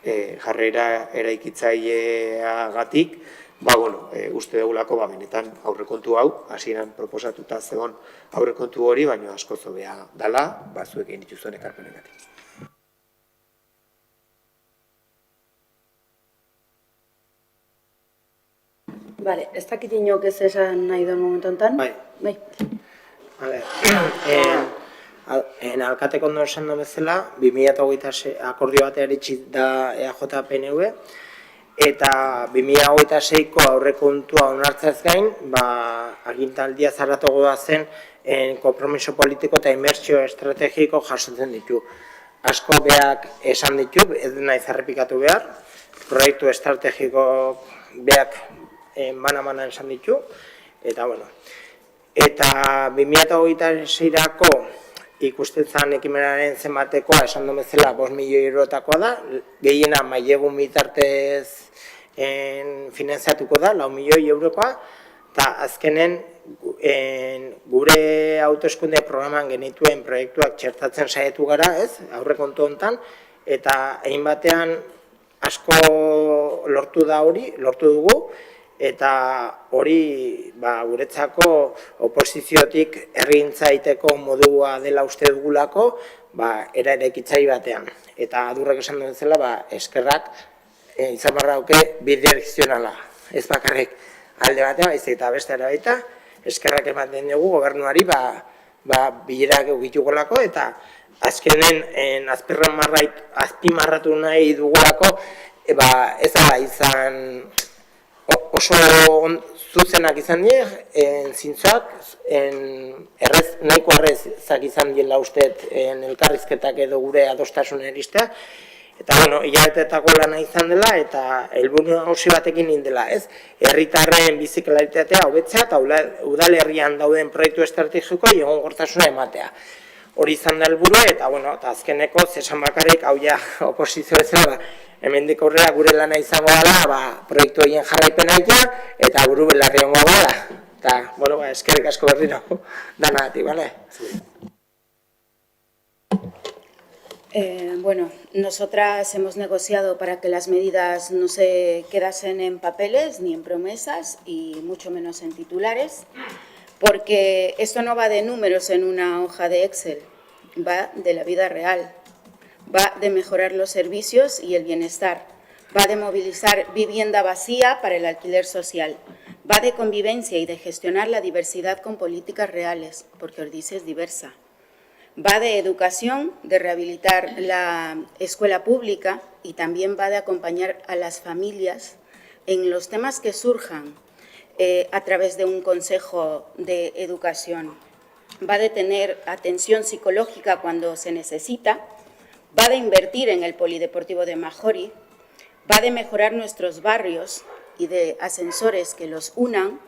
jarrera eraikitzaileagatik, uste dugulako benetan aurrekontu hau, hasieran proposatuta zegoen aurrekontu hori, baina asko hobea dela, zuek egin dituzuen ekarpenegatik. Bale, ez dakit inok ez esan nahi duen momentu honetan? Bai. Alkateko ondo esan da bezala, 2026 akordio batean eritsi da EAJ-PNV, eta 2026ko aurrekontua onartzeaz gain, agintaldia zarratuko da zen konpromiso politiko eta inbertsio estrategiko jasotzen ditu. Asko beak esan ditu, ez naiz errepikatu behar, proiektu estrategiko beak bana esan ditu, eta Eta 2026ko ikusten zan ekimenaren zenbatekoa, esan du bezala 5 milioi eurotakoa da, gehiena mailegun bitartez finanziatuko da, 4 milioi eurokoa, eta azkenen gure hauteskunde programan genituen proiektuak txertatzen saiatu gara, aurrekontu honetan, eta egin batean asko lortu da hori, lortu dugu, eta hori guretzako oposiziotik herrigintza egiteko modua dela uste dugulako, era eraikitzaile batean. Eta Adurrek esan duen zela, eskerrak izan barra dauke bidirekzionala. Ez bakarrik alde batean, baizik eta beste ere baita, eskerrak ematen dugu gobernuari bilerak egitugolako, eta azkenen azpimarratu nahi dugulako, ez da izan oso zuzenak izan dira, zintzoak, nahiko errezak izan dira usteet elkarrizketak edo gure adostasun eristea, eta, hilabetetako lana izan dela, eta helburu nagusi batekin indela, herritarren biziklaritatea hobetzea, eta udalerrian dauden proiektu estrategikoa egonkortasuna ematea. Hori izan da helburua, eta azkeneko zesan bakarrik, hau ja oposizio bezala, hemendik aurrera gure lana izango dela, proiektu horien jarraipena eta buru belarri hongo gara. Eta, eskerrik asko berriro, danagatik, bale? Nosotras hemos negociado para que las medidas no se quedasen en papeles ni en promesas y mucho menos en titulares, porque esto no va de números en una hoja de Excel, va de la vida real, va de mejorar los servicios y el bienestar, va de movilizar vivienda vacía para el alquiler social, va de convivencia y de gestionar la diversidad con políticas reales, porque Ordizia es diversa. Va de educación, de rehabilitar la escuela pública y también va de acompañar a las familias en los temas que surjan a través de un consejo de educación. Va de tener atención psicológica cuando se necesita, va de invertir en el polideportivo de Majori, va de mejorar nuestros barrios y de ascensores que los unan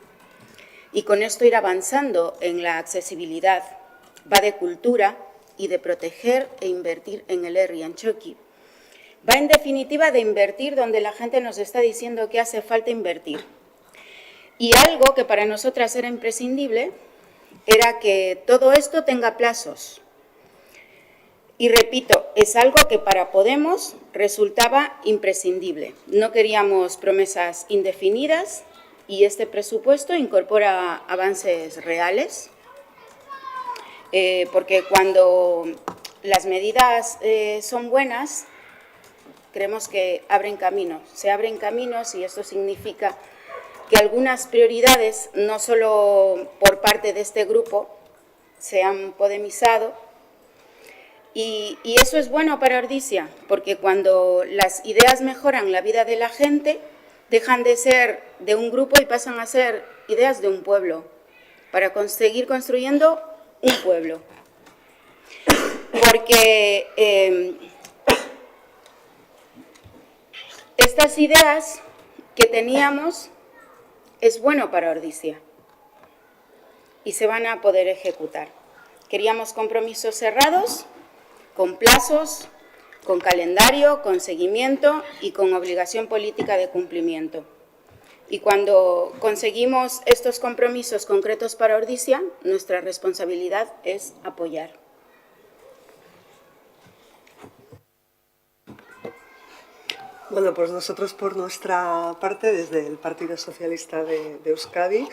y con esto ir avanzando en la accesibilidad. Va de cultura y de proteger e invertir en el Herri Antxoki. Va en definitiva de invertir donde la gente nos está diciendo que hace falta invertir. Y algo que para nosotras era imprescindible era que todo esto tenga plazos. Y repito, es algo que para Podemos resultaba imprescindible. No queríamos promesas indefinidas y este presupuesto incorpora avances reales, porque cuando las medidas son buenas, creemos que abren caminos. Se abren caminos y esto significa que algunas prioridades, no solo por parte de este grupo, se han podemizado. Y eso es bueno para Ordizia, porque cuando las ideas mejoran la vida de la gente, dejan de ser de un grupo y pasan a ser ideas de un pueblo, para seguir construyendo un pueblo. Porque estas ideas que teníamos es bueno para Ordizia y se van a poder ejecutar. Queríamos compromisos cerrados, con plazos, con calendario, con seguimiento y con obligación política de cumplimiento. Y cuando conseguimos estos compromisos concretos para Ordizia, nuestra responsabilidad es apoyar. Bueno, pues nosotros por nuestra parte, desde el Partido Socialista de Euskadi,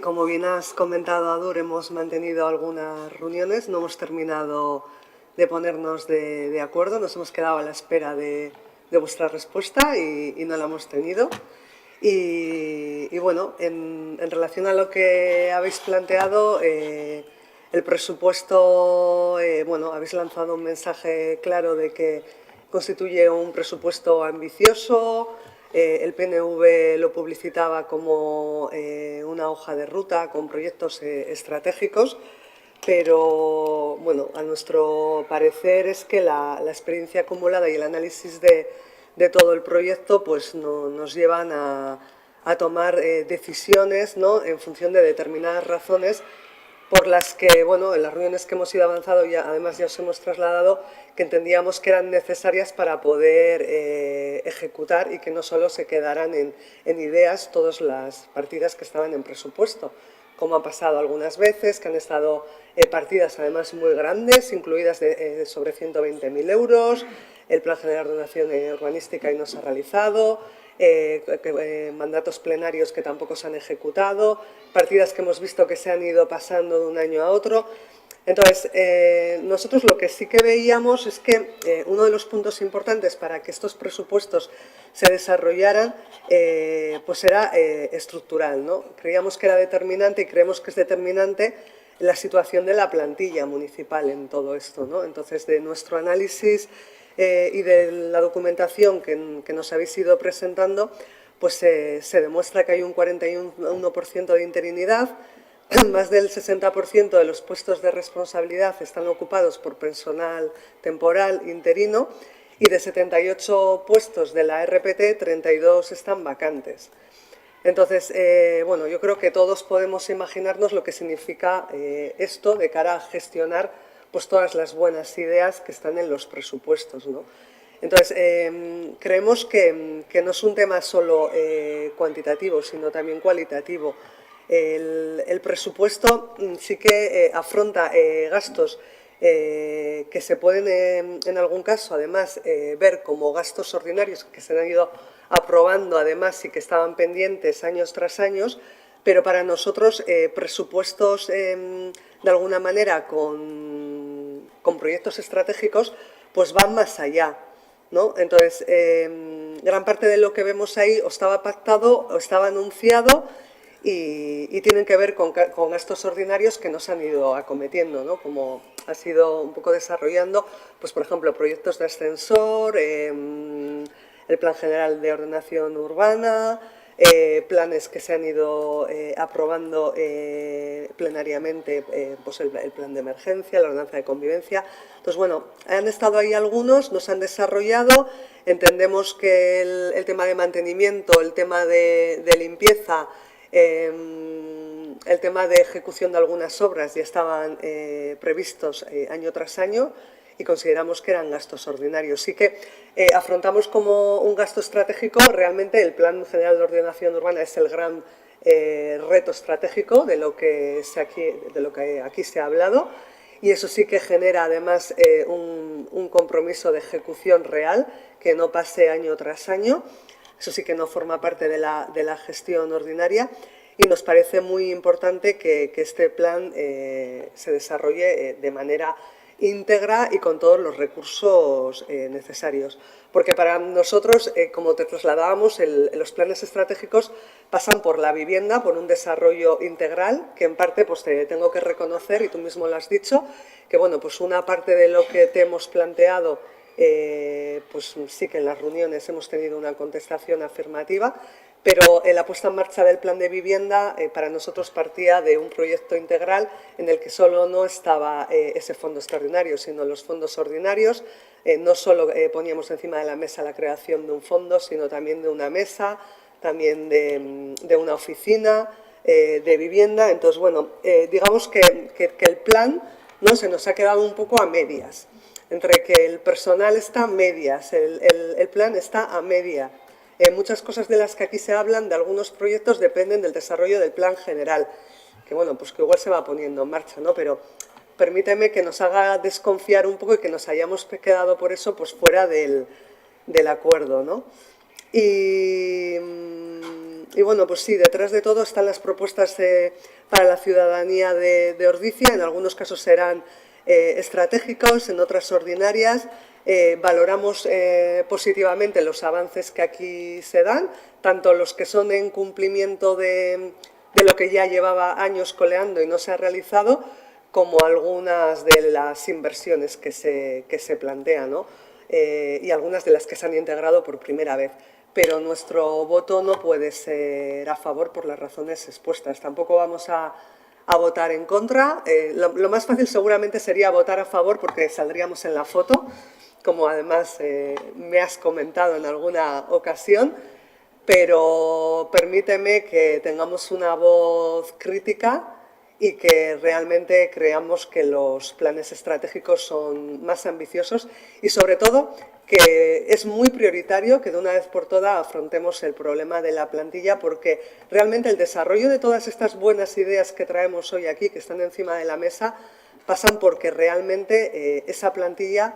como bien has comentado, Adur, hemos mantenido algunas reuniones, no hemos terminado de ponernos de acuerdo, nos hemos quedado a la espera de vuestra respuesta y no la hemos tenido. Y bueno, en relación a lo que habéis planteado, el presupuesto, bueno, habéis lanzado un mensaje claro de que constituye un presupuesto ambicioso. El PNV lo publicitaba como una hoja de ruta con proyectos estratégicos, pero bueno, a nuestro parecer es que la experiencia acumulada y el análisis de todo el proyecto pues nos llevan a tomar decisiones, ¿no?, en función de determinadas razones por las que, bueno, en las reuniones que hemos ido avanzando, además ya os hemos trasladado, que entendíamos que eran necesarias para poder ejecutar y que no solo se quedaran en ideas todas las partidas que estaban en presupuesto, como ha pasado algunas veces, que han estado partidas además muy grandes, incluidas de sobre 120.000 euros, el Plan General de Ordenación Urbanística y no se ha realizado, mandatos plenarios que tampoco se han ejecutado, partidas que hemos visto que se han ido pasando de un año a otro. Entonces, nosotros lo que sí que veíamos es que uno de los puntos importantes para que estos presupuestos se desarrollaran pues era estructural, ¿no? Creíamos que era determinante y creemos que es determinante la situación de la plantilla municipal en todo esto, ¿no? Entonces, de nuestro análisis y de la documentación que nos habéis ido presentando, pues se demuestra que hay un 41% de interinidad, más del 60% de los puestos de responsabilidad están ocupados por personal temporal interino y de 78 puestos de la RPT, 32 están vacantes. Entonces, bueno, yo creo que todos podemos imaginarnos lo que significa esto de cara a gestionar pues todas las buenas ideas que están en los presupuestos, ¿no? Entonces, creemos que no es un tema solo cuantitativo, sino también cualitativo. El presupuesto sí que afronta gastos que se pueden, en algún caso, además, ver como gastos ordinarios que se han ido aprobando, además, y que estaban pendientes años tras años, pero para nosotros presupuestos, de alguna manera, con proyectos estratégicos, pues van más allá, ¿no? Entonces, gran parte de lo que vemos ahí o estaba pactado o estaba anunciado y tienen que ver con gastos ordinarios que nos han ido acometiendo, ¿no? Como ha sido un poco desarrollando, pues por ejemplo, proyectos de ascensor, el Plan General de Ordenación Urbana, planes que se han ido aprobando plenariamente, pues el plan de emergencia, la ordenanza de convivencia. Entonces, bueno, han estado ahí algunos, nos han desarrollado, entendemos que el tema de mantenimiento, el tema de limpieza, el tema de ejecución de algunas obras ya estaban previstos año tras año y consideramos que eran gastos ordinarios. Sí que afrontamos como un gasto estratégico, realmente el Plan General de Ordenación Urbana es el gran reto estratégico de lo que aquí se ha hablado, y eso sí que genera además un compromiso de ejecución real que no pase año tras año. Eso sí que no forma parte de la gestión ordinaria y nos parece muy importante que este plan se desarrolle de manera íntegra y con todos los recursos necesarios. Porque para nosotros, como te trasladábamos, los planes estratégicos pasan por la vivienda, por un desarrollo integral, que en parte pues te tengo que reconocer, y tú mismo lo has dicho, que bueno, pues una parte de lo que te hemos planteado, pues sí que en las reuniones hemos tenido una contestación afirmativa, pero la puesta en marcha del plan de vivienda para nosotros partía de un proyecto integral en el que solo no estaba ese fondo extraordinario, sino los fondos ordinarios. No solo poníamos encima de la mesa la creación de un fondo, sino también de una mesa, también de una oficina de vivienda. Entonces, bueno, digamos que el plan no se nos ha quedado un poco a medias, entre que el personal está a medias, el plan está a media. Muchas cosas de las que aquí se hablan, de algunos proyectos, dependen del desarrollo del plan general, que bueno, pues que igual se va poniendo en marcha, ¿no? Pero permíteme que nos haga desconfiar un poco y que nos hayamos quedado por eso pues fuera del acuerdo, ¿no? Y bueno, pues sí, detrás de todo están las propuestas para la ciudadanía de Ordizia. En algunos casos serán estratégicos, en otras ordinarias. Valoramos positivamente los avances que aquí se dan, tanto los que son en cumplimiento de lo que ya llevaba años coleando y no se ha realizado, como algunas de las inversiones que se plantean, ¿no? Y algunas de las que se han integrado por primera vez. Pero nuestro voto no puede ser a favor por las razones expuestas. Tampoco vamos a votar en contra. Lo más fácil seguramente sería votar a favor porque saldríamos en la foto, como además me has comentado en alguna ocasión, pero permíteme que tengamos una voz crítica y que realmente creamos que los planes estratégicos son más ambiciosos y, sobre todo, que es muy prioritario que de una vez por todas afrontemos el problema de la plantilla, porque realmente el desarrollo de todas estas buenas ideas que traemos hoy aquí, que están encima de la mesa, pasan porque realmente esa plantilla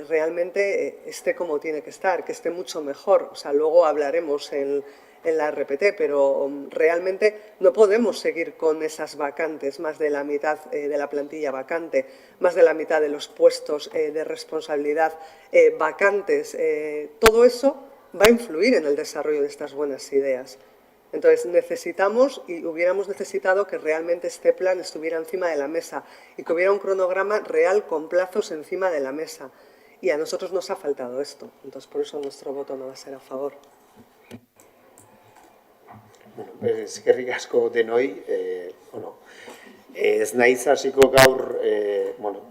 realmente esté como tiene que estar, que esté mucho mejor. O sea, luego hablaremos en la RPT, pero realmente no podemos seguir con esas vacantes, más de la mitad de la plantilla vacante, más de la mitad de los puestos de responsabilidad vacantes. Todo eso va a influir en el desarrollo de estas buenas ideas. Entonces necesitamos y hubiéramos necesitado que realmente este plan estuviera encima de la mesa y que hubiera un cronograma real con plazos encima de la mesa. Y a nosotros nos ha faltado esto. Entonces por eso nuestro voto no va a ser a favor. Eskerrik asko denoi, ez naiz hasiko gaur,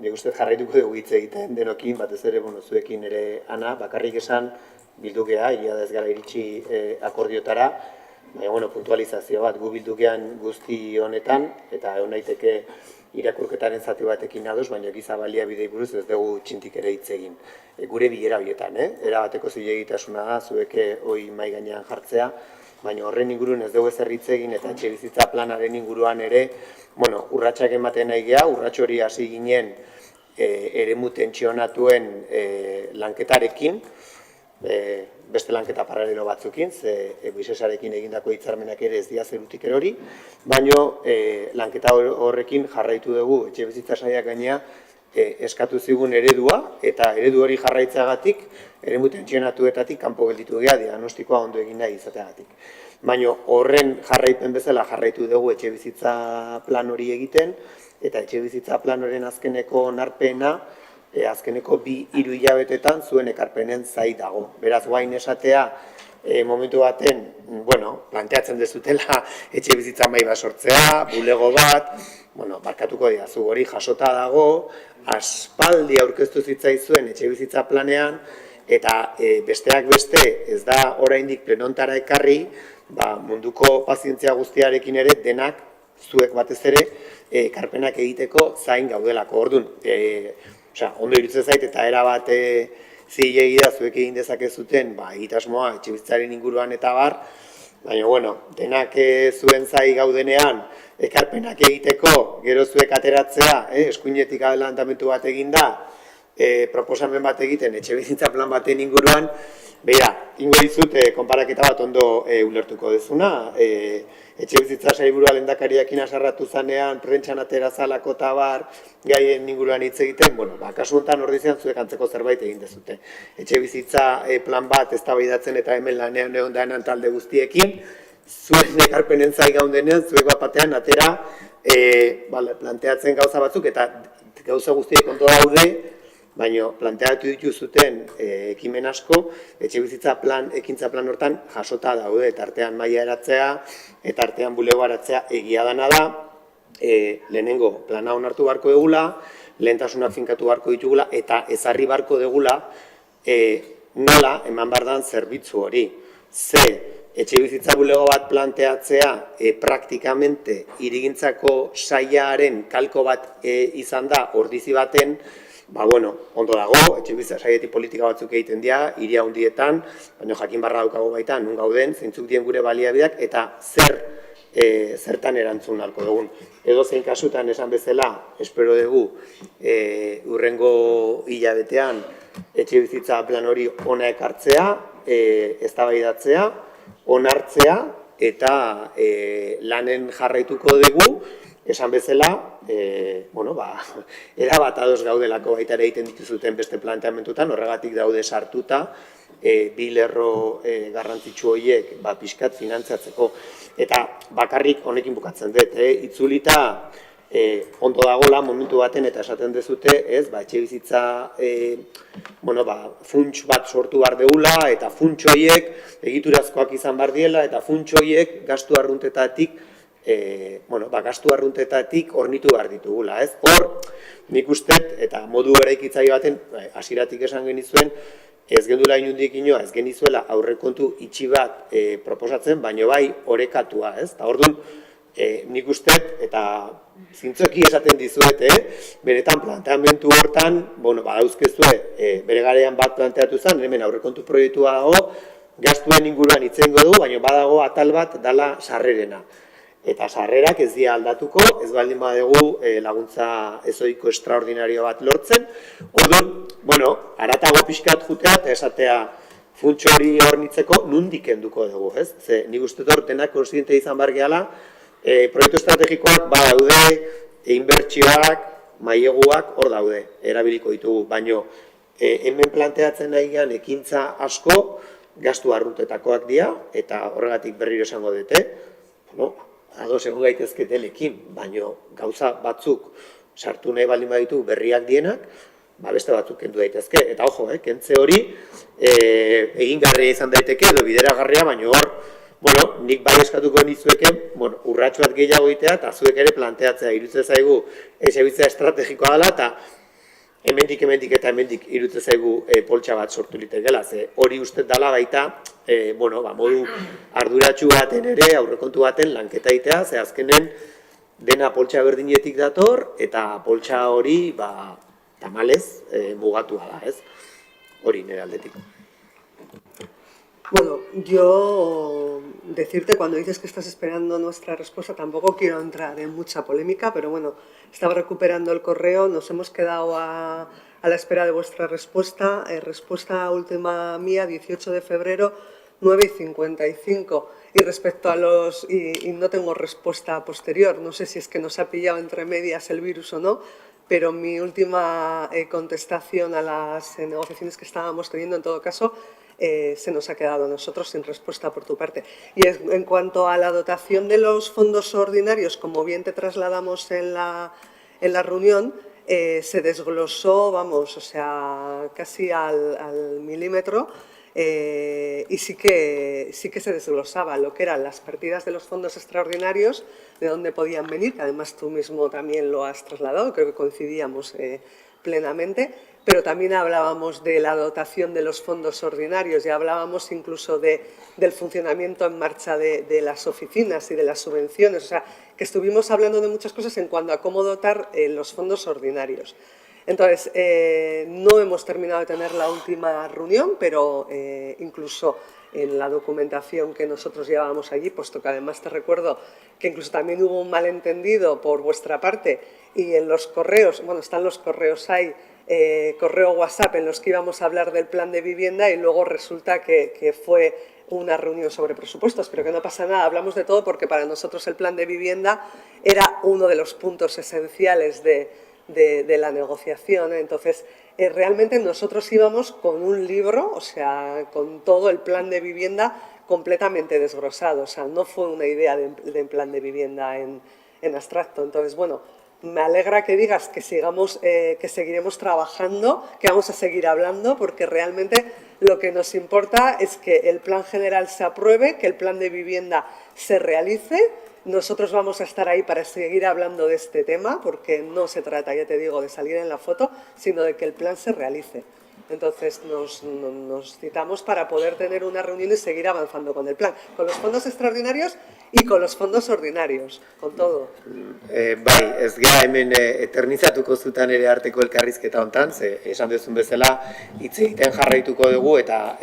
nik uste jarraituko dugu hitz egiten denokin, batez ere, zuekin ere ana, bakarrik esan bildukea, ia da ez gara iritsi akordiotara, baina, puntualizazio bat gu bildukean guzti honetan, eta egon daiteke irakurketaren zati batekin ados, baina giza baliabidei buruz ez dugu txintik ere hitz egin. Gure bilera bietan, erabateko zilegitasuna da, zueke hoi mai gainean jartzea, baina horren ingurun ez dugu ezer hitz egin eta etxebizitza planaren inguruan ere, urratsak ematen nahi geha, urrats hori hasi ginen eremu tentsionatuen lanketarekin, beste lanketa paralelo batzukin, ze bisesarekin egindako hitzarmenak ere ez dia zerutik erori, baina lanketa horrekin jarraitu dugu etxebizitza sailak gainea eskatu zigun eredua, eta eredu hori jarraitzagatik, eremu tentsionatuetatik kanpo gelditu geha diagnostikoa ondo egin nahi izateagatik. Baina horren jarraipen bezala jarraitu dugu etxebizitza plan hori egiten, eta etxebizitza plan horren azkeneko onarpena, azkeneko 2-3 hilabetetan zuen ekarpenen zai dago. Beraz, guain esatea, momentu baten, planteatzen dezutela etxebizitza mai bat sortzea, bulego bat, barkatuko diazu hori jasota dago, aspaldi aurkeztu zitzaizuen etxebizitza planean, eta besteak beste ez da oraindik plenontara ekarri, munduko pazientzia guztiarekin ere denak, zuek batez ere, ekarpenak egiteko zain gaudelako. Orduan, ondo iruditzen zait eta erabat zilegi da zuek egin dezakezuten egitasmoa etxebizitzaren inguruan eta bar, baina, denak zuen zai gaudenean ekarpenak egiteko, gero zuek ateratzea, eskuinetik adelantamentu bat eginda, proposamen bat egiten etxebizitza plan baten inguruan, beira, ingo dizut, konparaketa bat ondo ulertuko dezuna, etxebizitza sailburua lehendakariakin asarratu zanean, prentxan atera zalako eta bar, gaien inguruan hitz egiten, kasu honetan ordizian zuek antzeko zerbait egin dezute. Etxebizitza plan bat eztabaidatzen eta hemen lanean egon denan talde guztiekin, zuen ekarpenen zai gaundenean, zuek bat batean atera planteatzen gauza batzuk, eta gauza guztiek ondo daude, baina planteatu dituzuten ekimen asko, etxebizitza ekintza plan hortan jasota daude, eta artean maila eratzea, eta artean bulego aratzea egia dana da, lehenengo plana onartu barko degula, lehentasunak finkatu barko ditugula, eta ezarri barko degula nola eman bardan zerbitzu hori. Ze, etxebizitza bulego bat planteatzea praktikamente hirigintzako sailaren kalko bat izan da ordizi baten, ondo dago, etxebizitza sailetik politika batzuk egiten dira, hiria handietan, baina jakin barra daukago baita, nun gauden, zeintzuk dien gure baliabideak, eta zertan erantzun halko dugun. Edo zein kasutan esan bezala, espero dugu, hurrengo hilabetean etxebizitza plan hori ona ekartzea, eztabaidatzea, onartzea, eta lanen jarraituko dugu, esan bezala, erabat ados gaudelako baita ere egiten dituzuten beste planteamentutan, horregatik daude sartuta, bi lerro garrantzitsu horiek pixkat finantzatzeko. Eta bakarrik honekin bukatzen dut, itzulita ondo dagoela momentu baten eta esaten dezute, etxebizitza funts bat sortu behar deula, eta funts horiek egiturazkoak izan behar diela, eta funts horiek gastu arruntetatik gastu arruntetatik hornitu behar ditugula, ez? Hor, nik ustet, eta modu eraikitzaile baten, hasieratik esan genizuen, ez gendula inundik inoa, ez genizuela aurrekontu itxi bat proposatzen, baino bai orekatua, ez? Eta orduan, nik uste, eta zintzoki esaten dizuet, benetan planteamendu hortan, badauzkezue, bere garean bat planteatu zen, hemen aurrekontu proiektua dago, gastuen inguruan itzengo du, baina badago atal bat dala sarrerena. Eta sarrerak ez dira aldatuko, ez baldin badugu laguntza ezoiko extraordinario bat lortzen. Orduan, haratago pixkat jutea eta esatea funts hori hornitzeko nundik kenduko dugu, ez? Ze nik uste dut denak konstiente izan behar gehala, proiektu estrategikoak badaude, inbertsioak, maileguak hor daude, erabiliko ditugu, baino hemen planteatzen nahian ekintza asko gastu arruntetakoak dira, eta horregatik berriro esango dute, ados egon gaitezke telekin, baino gauza batzuk sartu nahi baldin baditu berriak dienak, beste batzuk kendu daitezke. Eta ojo, kentze hori egingarria izan daiteke edo bideragarria, baino hor, nik bai eskatuko nizueke, urratxo bat gehiago egitea eta zuek ere planteatzea iruditzen zaigu etxebizitza estrategikoa dela eta hemendik eta hemendik iruditzen zaigu poltsa bat sortu litekeela, ze hori uste dela baita modu arduratsu baten ere aurrekontu baten lanketa egitea, ze azkenen dena poltsa berdinetik dator eta poltsa hori tamalez mugatua da, ez? Hori nire aldetik. Bueno, yo decirte, cuando dices que estás esperando nuestra respuesta, tampoco quiero entrar en mucha polémica, pero bueno, estaba recuperando el correo, nos hemos quedado a la espera de vuestra respuesta. Respuesta última mía, 18 de febrero, 9:55. Y respecto a y no tengo respuesta posterior, no sé si es que nos ha pillado entre medias el virus o no, pero mi última contestación a las negociaciones que estábamos teniendo, en todo caso, se nos ha quedado a nosotros sin respuesta por tu parte. Y en cuanto a la dotación de los fondos ordinarios, como bien te trasladamos en la reunión, se desglosó, casi al milímetro, y sí que se desglosaba lo que eran las partidas de los fondos extraordinarios, de dónde podían venir, que además tú mismo también lo has trasladado, creo que coincidíamos plenamente, pero también hablábamos de la dotación de los fondos ordinarios y hablábamos incluso del funcionamiento en marcha de las oficinas y de las subvenciones, o sea, que estuvimos hablando de muchas cosas en cuanto a cómo dotar los fondos ordinarios. Entonces, no hemos terminado de tener la última reunión, pero incluso en la documentación que nosotros llevábamos allí, puesto que además te recuerdo que incluso también hubo un malentendido por vuestra parte y en los correos, están los correos ahí, correo WhatsApp en los que íbamos a hablar del plan de vivienda y luego resulta que fue una reunión sobre presupuestos, pero que no pasa nada, hablamos de todo porque para nosotros el plan de vivienda era uno de los puntos esenciales de la negociación. Entonces, realmente nosotros íbamos con un libro, o sea, con todo el plan de vivienda completamente desglosado, o sea, no fue una idea de plan de vivienda en abstracto. Entonces, bueno, me alegra que digas que seguiremos trabajando, que vamos a seguir hablando, porque realmente lo que nos importa es que el plan general se apruebe, que el plan de vivienda se realice. Nosotros vamos a estar ahí para seguir hablando de este tema, porque no se trata, ya te digo, de salir en la foto, sino de que el plan se realice. Entonces nos citamos para poder tener una reunión y seguir avanzando con el plan, con los fondos extraordinarios y con los fondos ordinarios, con todo. Bai, ez gara hemen eternizatuko zutan ere arteko elkarrizketa hontan, ze esan duzun bezala hitz egiten jarraituko dugu eta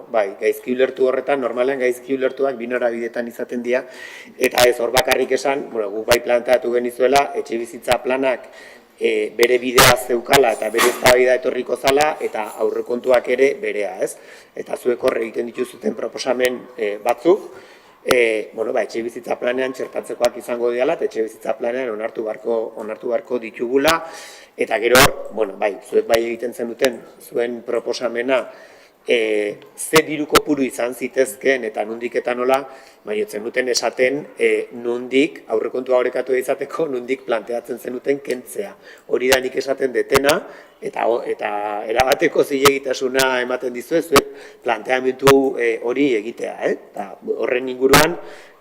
bai, gaizki ulertu horretan, normalean gaizki ulertuak bi norabidetan izaten dira eta ez hor bakarrik esan, guk bai planteatu genizuela etxebizitza planak bere bidea zeukala eta bere eztabaida etorriko zala eta aurrekontuak ere berea, ez? Eta zuek hor egiten dituzuten proposamen batzuk, etxebizitza planean txertatzekoak izango diala eta etxebizitza planean onartu beharko ditugula eta gero hor, zuek bai egiten zenuten zuen proposamena ze diru kopuru izan zitezkeen eta nondik eta nola, baina zenuten esaten nondik, aurrekontua orekatu izateko, nondik planteatzen zenuten kentzea. Hori da nik esaten detena, eta erabateko zilegitasuna ematen dizuet, planteamendu hori egitea. Eta horren inguruan,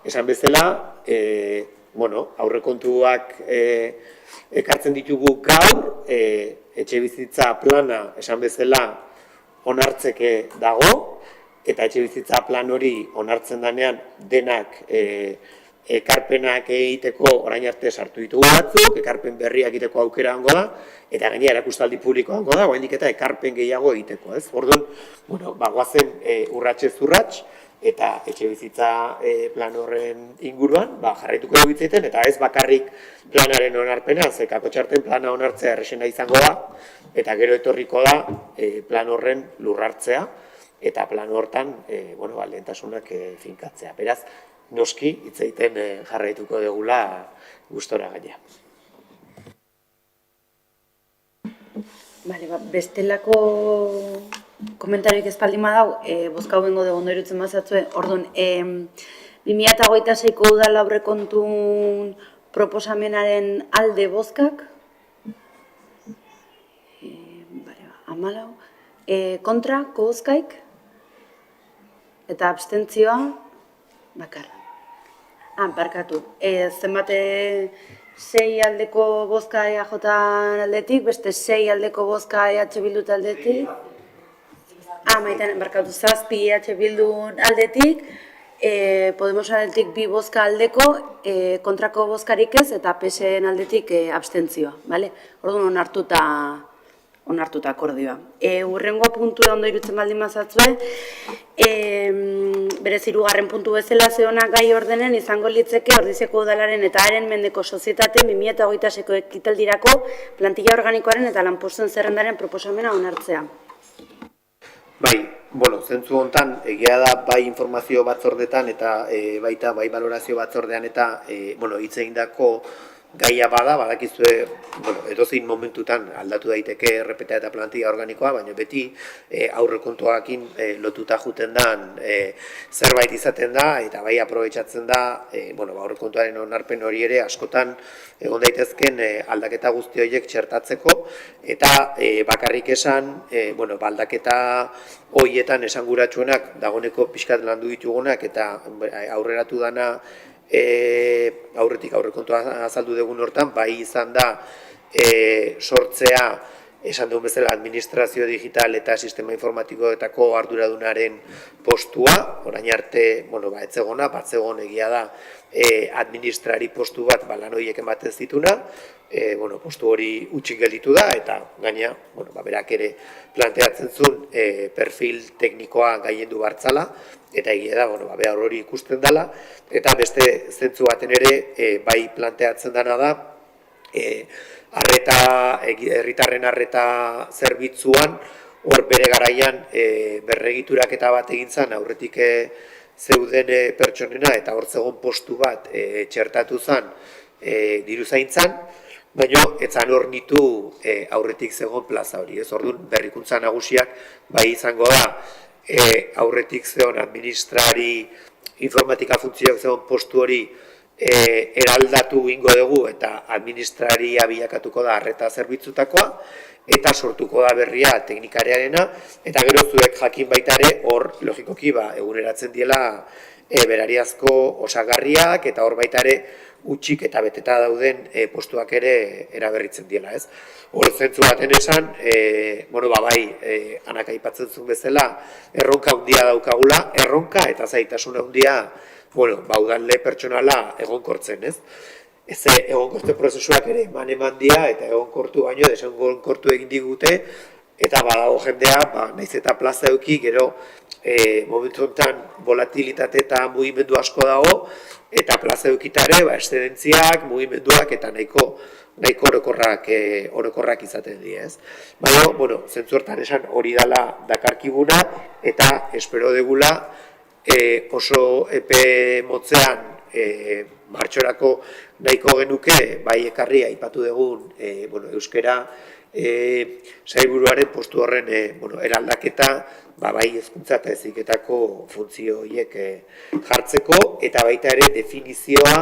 esan bezala, aurrekontuak ekartzen ditugu gaur, etxebizitza plana, esan bezala, onartzeke dago, eta etxebizitza plan hori onartzen denean denak ekarpenak egiteko orain arte sartu ditugu batzuk, ekarpen berriak egiteko aukera hango da, eta gainera erakustaldi publiko hango da, oraindik eta ekarpen gehiago egiteko, ez? Orduan, bueno, goazen urratsez urrats, eta etxebizitza plan horren inguruan, jarraituko dugu hitz egiten, eta ez bakarrik planaren onarpena, ze Kakotxarten plana onartzea errexena izango da, eta gero etorriko da plan horren lurrartzea, eta plan hortan, lehentasunak finkatzea. Beraz, noski hitz egiten jarraituko dugula gustora gaina. Bestelako komentarioik espaldin badau, bozkau bengo dugu ondo irutzen bazatzue, orduan, 2026ko udal aurrekontun proposamenaren alde bozkak, 14, kontrako bozkaik, eta abstentzioa, bakarra. Barkatu, zenbat 6 aldeko bozka EAJ aldetik, beste 6 aldeko bozka EH Bildu aldetik, maiten, barkatu, 7 EH Bildu aldetik, Podemos aldetik 2 bozka aldeko, kontrako bozkarik ez, eta PSen aldetik abstentzioa, bale? Orduan onartuta akordioa. Hurrengoa puntua ondo irutzen baldin bazatzue, berez 3. puntu bezala zehonak gai ordenen izango litzeke Ordiziako udalaren eta haren mendeko sozietateen 2026ko ekitaldirako plantilla organikoaren eta lanpostuen zerrendaren proposamena onartzea. Bai, zentzu hontan egia da bai informazio batzordetan eta baita bai balorazio batzordean eta hitz egindako gaia badakizue, edozein momentutan aldatu daiteke RPTA eta plantilla organikoa, baina beti aurrekontuarekin lotuta juten dan zerbait izaten da, eta bai aprobetxatzen da, aurrekontuaren onarpen hori ere askotan egon daitezken aldaketa guzti horiek txertatzeko, eta bakarrik esan, aldaketa horietan esanguratsuenak dagoeneko pixkat landu ditugunak, eta aurreratu dana aurrekontua azaldu dugun hortan, bai izan da sortzea, esan dugun bezala, administrazio digital eta sistema informatikoetako arduradunaren postua, orain arte, etzegona, batzegon egia da, administrari postu bat lan horiek ematen zituna, postu hori utxik gelditu da, eta gaina, berak ere planteatzen zuen perfil teknikoa gaiendu bartzala, eta egia da, behar hori ikusten dela, eta beste zentzu baten ere, bai planteatzen dena da, herritarren arreta zerbitzuan, hor bere garaian berregituraketa bat egin zen, aurretik zeuden pertsonena, eta hor zegoen postu bat txertatu zen diruzaintzan, baina etzan hor nitu aurretik zegoen plaza hori. Ez orduan berrikuntza nagusiak bai izango da, aurretik zegoen administrari informatika funtzioak zegoen postu hori eraldatu ingo dugu eta administraria bilakatuko da arreta zerbitzutakoa, eta sortuko da berria teknikariarena, eta gero zuek jakin baita ere hor logikoki eguneratzen diela berariazko osagarriak, eta hor baita ere utxik eta beteta dauden postuak ere eraberritzen diela, ez? Hor zentzu baten esan, Anak aipatzen zuen bezala, erronka handia daukagula, erronka eta zaitasun handia, udalle pertsonala egonkortzen, ez? Ez egonkortze prozesuak ere eman dia, eta egonkortu baino, desengonkortu egin digute, eta badago jendea, nahiz eta plaza eduki, gero momentu honetan volatilitate eta mugimendu asko dago, eta plaza edukitare, eszedentziak, mugimenduak eta nahiko orokorrak izaten dira, ez? Baina, zentzu hortan esan hori dela dakarkiguna, eta espero degula oso epe motzean martxorako nahiko genuke, bai ekarri aipatu dugun euskera sailburuaren postu horren eraldaketa, bai hezkuntza eta heziketako funtzio horiek jartzeko, eta baita ere definizioa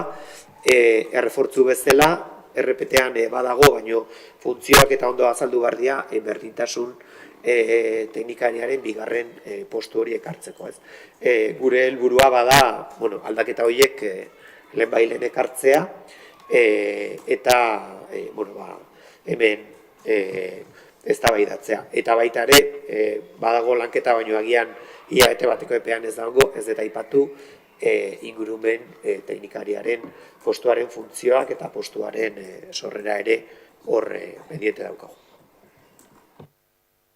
errefortzu bezala, RPT-an badago, baino funtzioak eta ondo azaldu behar dira berdintasun teknikariaren bigarren postu horiek hartzeko, ez. Gure helburua bada, aldaketa horiek lehenbailen ekartzea, eta hemen eztabaidatzea. Eta baita ere, badago lanketa baino agian hilabete bateko epean ez dago, ez eta aipatu, ingurumen teknikariaren postuaren funtzioak eta postuaren sorrera ere hor pendiente daukagu.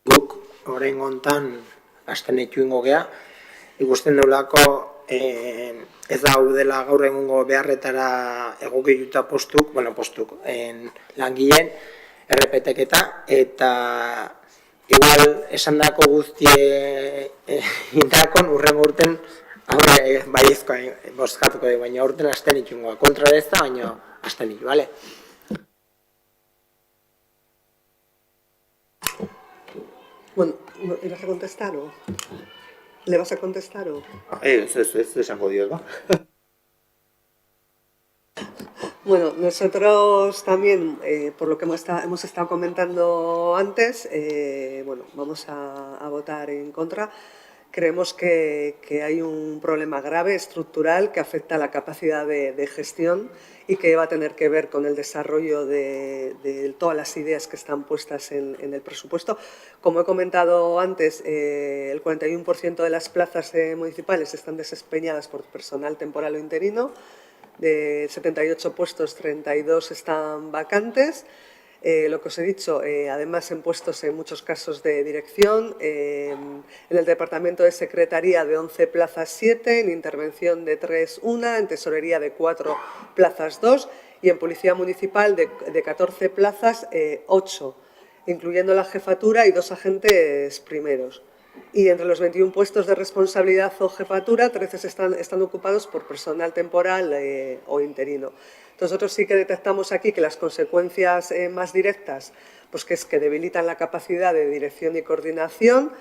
Guk, orain gontan, astenetu ingo gea, ikusten deulako ez daudela gaur egungo beharretara egokituta postuk, langileen errepeteketa, eta igual esandako guztie indakon urrengo urten baiezkoa bozkatuko dugu, baina urten astenetu ingoa. Kontra ez da, baina astenetu, bale? Bueno, ¿ibas a contestar o...? ¿Le vas a contestar o...? Ez esango dios, ba? Bueno, nosotros también, por lo que hemos estado comentando antes, bueno, vamos a votar en contra. Creemos que hay un problema grave, estructural, que afecta a la capacidad de gestión y que va a tener que ver con el desarrollo de todas las ideas que están puestas en el presupuesto. Como he comentado antes, el 41% de las plazas municipales están desempeñadas por personal temporal o interino. De 78 puestos, 32 están vacantes. Lo que os he dicho, además en puestos en muchos casos de dirección, en el departamento de secretaría de 11 plazas 7, en intervención de 3 1, en tesorería de 4 plazas 2 y en policía municipal de 14 plazas 8, incluyendo la jefatura y 2 agentes primeros. Y entre los 21 puestos de responsabilidad o jefatura, 13 están ocupados por personal temporal o interino. Nosotros sí que detectamos aquí que las consecuencias más directas, pues que es que debilitan la capacidad de dirección y coordinación,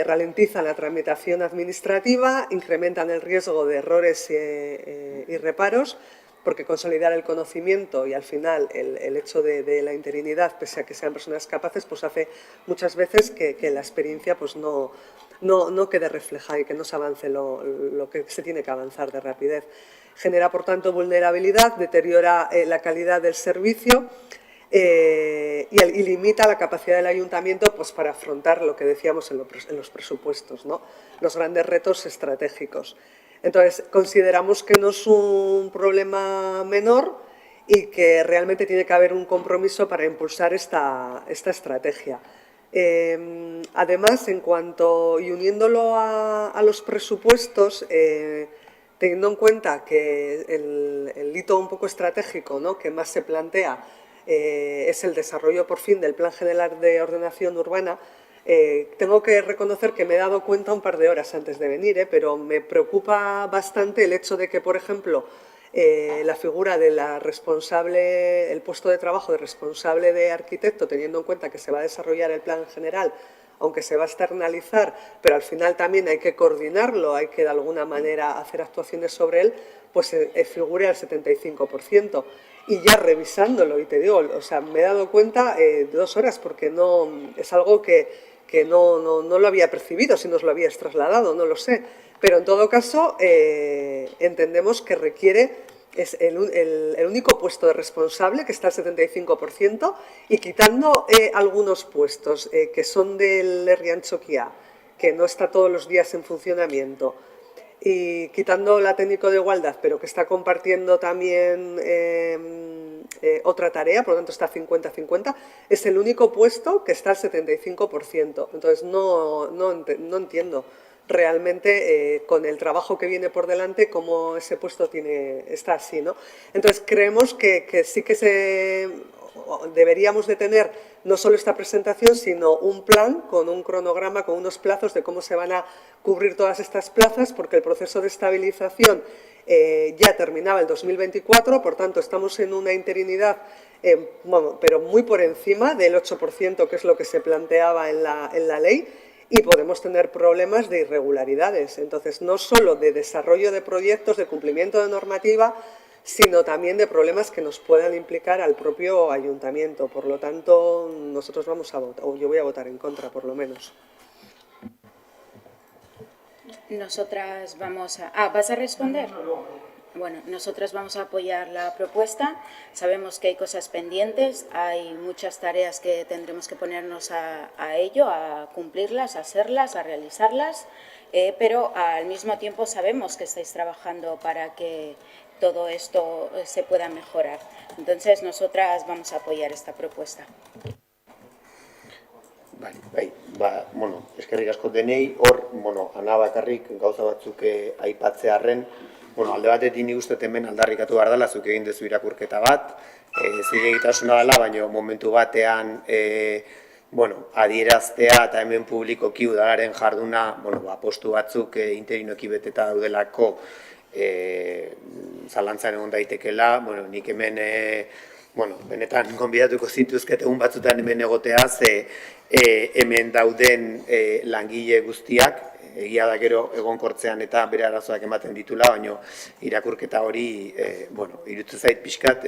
ralentizan la tramitación administrativa, incrementan el riesgo de errores y reparos, porque consolidar el conocimiento y al final el hecho de la interinidad, pese a que sean personas capaces, pues hace muchas veces que la experiencia pues no quede reflejada y que no se avance lo que se tiene que avanzar de rapidez. Genera, por tanto, vulnerabilidad, deteriora la calidad del servicio y limita la capacidad del ayuntamiento pues, para afrontar lo que decíamos en los presupuestos, ¿no? Los grandes retos estratégicos. Entonces, consideramos que no es un problema menor y que realmente tiene que haber un compromiso para impulsar esta estrategia. Además, y uniéndolo a los presupuestos, teniendo en cuenta que el hito un poco estratégico, ¿no?, que más se plantea es el desarrollo por fin del Plan General de Ordenación Urbana, tengo que reconocer que me he dado cuenta un par de horas antes de venir, pero me preocupa bastante el hecho de que, por ejemplo, la figura de la responsable, el puesto de trabajo de responsable de arquitecto, teniendo en cuenta que se va a desarrollar el plan general, aunque se va a externalizar, pero al final también hay que coordinarlo, hay que de alguna manera hacer actuaciones sobre él, pues figure al 75%. Y ya revisándolo, y te digo, o sea, me he dado cuenta 2 horas, porque no es algo que no lo había percibido, si nos lo habías trasladado, no lo sé. Pero en todo caso, entendemos que requiere es el único puesto de responsable, que está al 75%, y quitando algunos puestos que son del Herriantxokia, que no está todos los días en funcionamiento, y quitando la técnico de igualdad, pero que está compartiendo también otra tarea, por lo tanto está 50-50, es el único puesto que está al 75%. Entonces no entiendo realmente con el trabajo que viene por delante cómo ese puesto está así, ¿no? Entonces creemos que sí que deberíamos de tener no solo esta presentación, sino un plan con un cronograma, con unos plazos de cómo se van a cubrir todas estas plazas, porque el proceso de estabilización ya terminaba el 2024, por tanto estamos en una interinidad, bueno, pero muy por encima del 8%, que es lo que se planteaba en la ley, y podemos tener problemas de irregularidades. Entonces, no solo de desarrollo de proyectos, de cumplimiento de normativa, sino también de problemas que nos puedan implicar al propio ayuntamiento. Por lo tanto, nosotros vamos a votar, o yo voy a votar en contra, por lo menos. Nosotras vamos a... ¿vas a responder? Bueno, nosotros vamos a apoyar la propuesta. Sabemos que hay cosas pendientes, hay muchas tareas que tendremos que ponernos a ello, a cumplirlas, a hacerlas, a realizarlas, pero al mismo tiempo sabemos que estáis trabajando para que todo esto se pueda mejorar. Entonces, nosotras vamos a apoyar esta propuesta. Eskerrik asko denei, hor, ana bakarrik gauza batzuk aipatzearren, alde batetik nik uste hemen aldarrikatu behar dela, zuk egin duzu irakurketa bat, zilegitasuna dela, baina momentu batean adieraztea eta hemen publikoki udalaren jarduna, postu batzuk interinoki beteta daudelako zalantzan egon daitekela, nik hemen benetan gonbidatuko zintuzket egun batzutan hemen egotea, hemen dauden langile guztiak, egia da gero egonkortzean eta bere arazoak ematen ditula, baina irakurketa hori, iruditzen zait pixkat,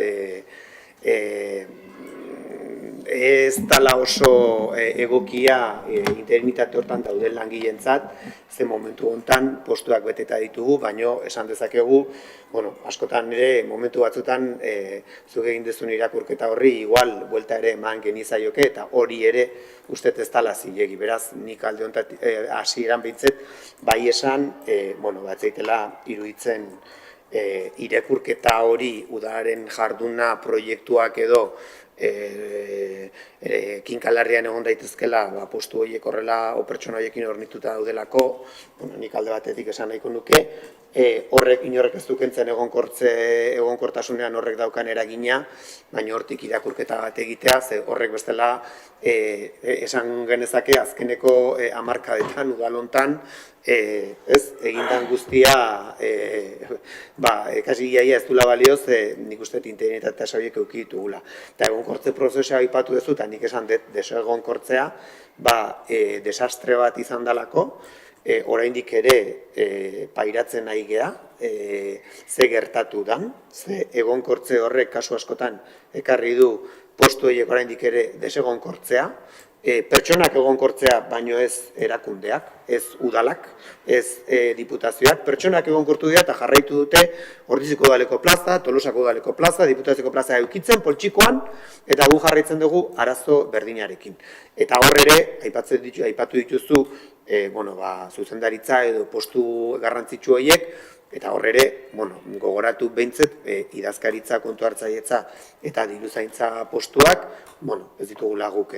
ez dala oso egokia interinitate hortan dauden langileentzat, ze momentu hontan postuak beteta ditugu, baino esan dezakegu, askotan ere momentu batzutan zuk egin duzun irakurketa horri igual buelta ere eman genizaioke eta hori ere ustez ez dala zilegi. Beraz, nik alde hontatik hasieran behintzet, bai esan, batzaitela iruditzen irakurketa hori udalaren jarduna proiektuak edo kinkalarrian egon daitezkela postu horiek horrela o pertsona horiekin hornituta daudelako, nik alde batetik esan nahiko nuke, horrek inorrek ez dukentzen egonkortasunean horrek daukan eragina, baina hortik irakurketa bat egitea, ze horrek bestela esan genezake azkeneko hamarkadetan udalontan egindan guztia kasi iaia ez dula balioz, nik uste interinitate horiek eduki ditugula. Eta egonkortze prozesua aipatu duzu, eta nik esan dut desegonkortzea desastre bat izan dalako, oraindik ere pairatzen nahi gea, ze gertatu dan, ze egonkortze horrek kasu askotan ekarri du postu horiek oraindik ere desegonkortzea, pertsonak egonkortzea baino ez erakundeak, ez udalak, ez diputazioak, pertsonak egonkortu dira eta jarraitu dute Ordiziko udaleko plaza, Tolosako udaleko plaza, Diputazioko plaza eukitzen, poltsikoan, eta gu jarraitzen dugu arazo berdinarekin. Eta hor ere, aipatu dituzu, zuzendaritza edo postu garrantzitsu horiek, eta hor ere, gogoratu behintzet, idazkaritza, kontu hartzailetza eta diruzaintza postuak, ez ditugula guk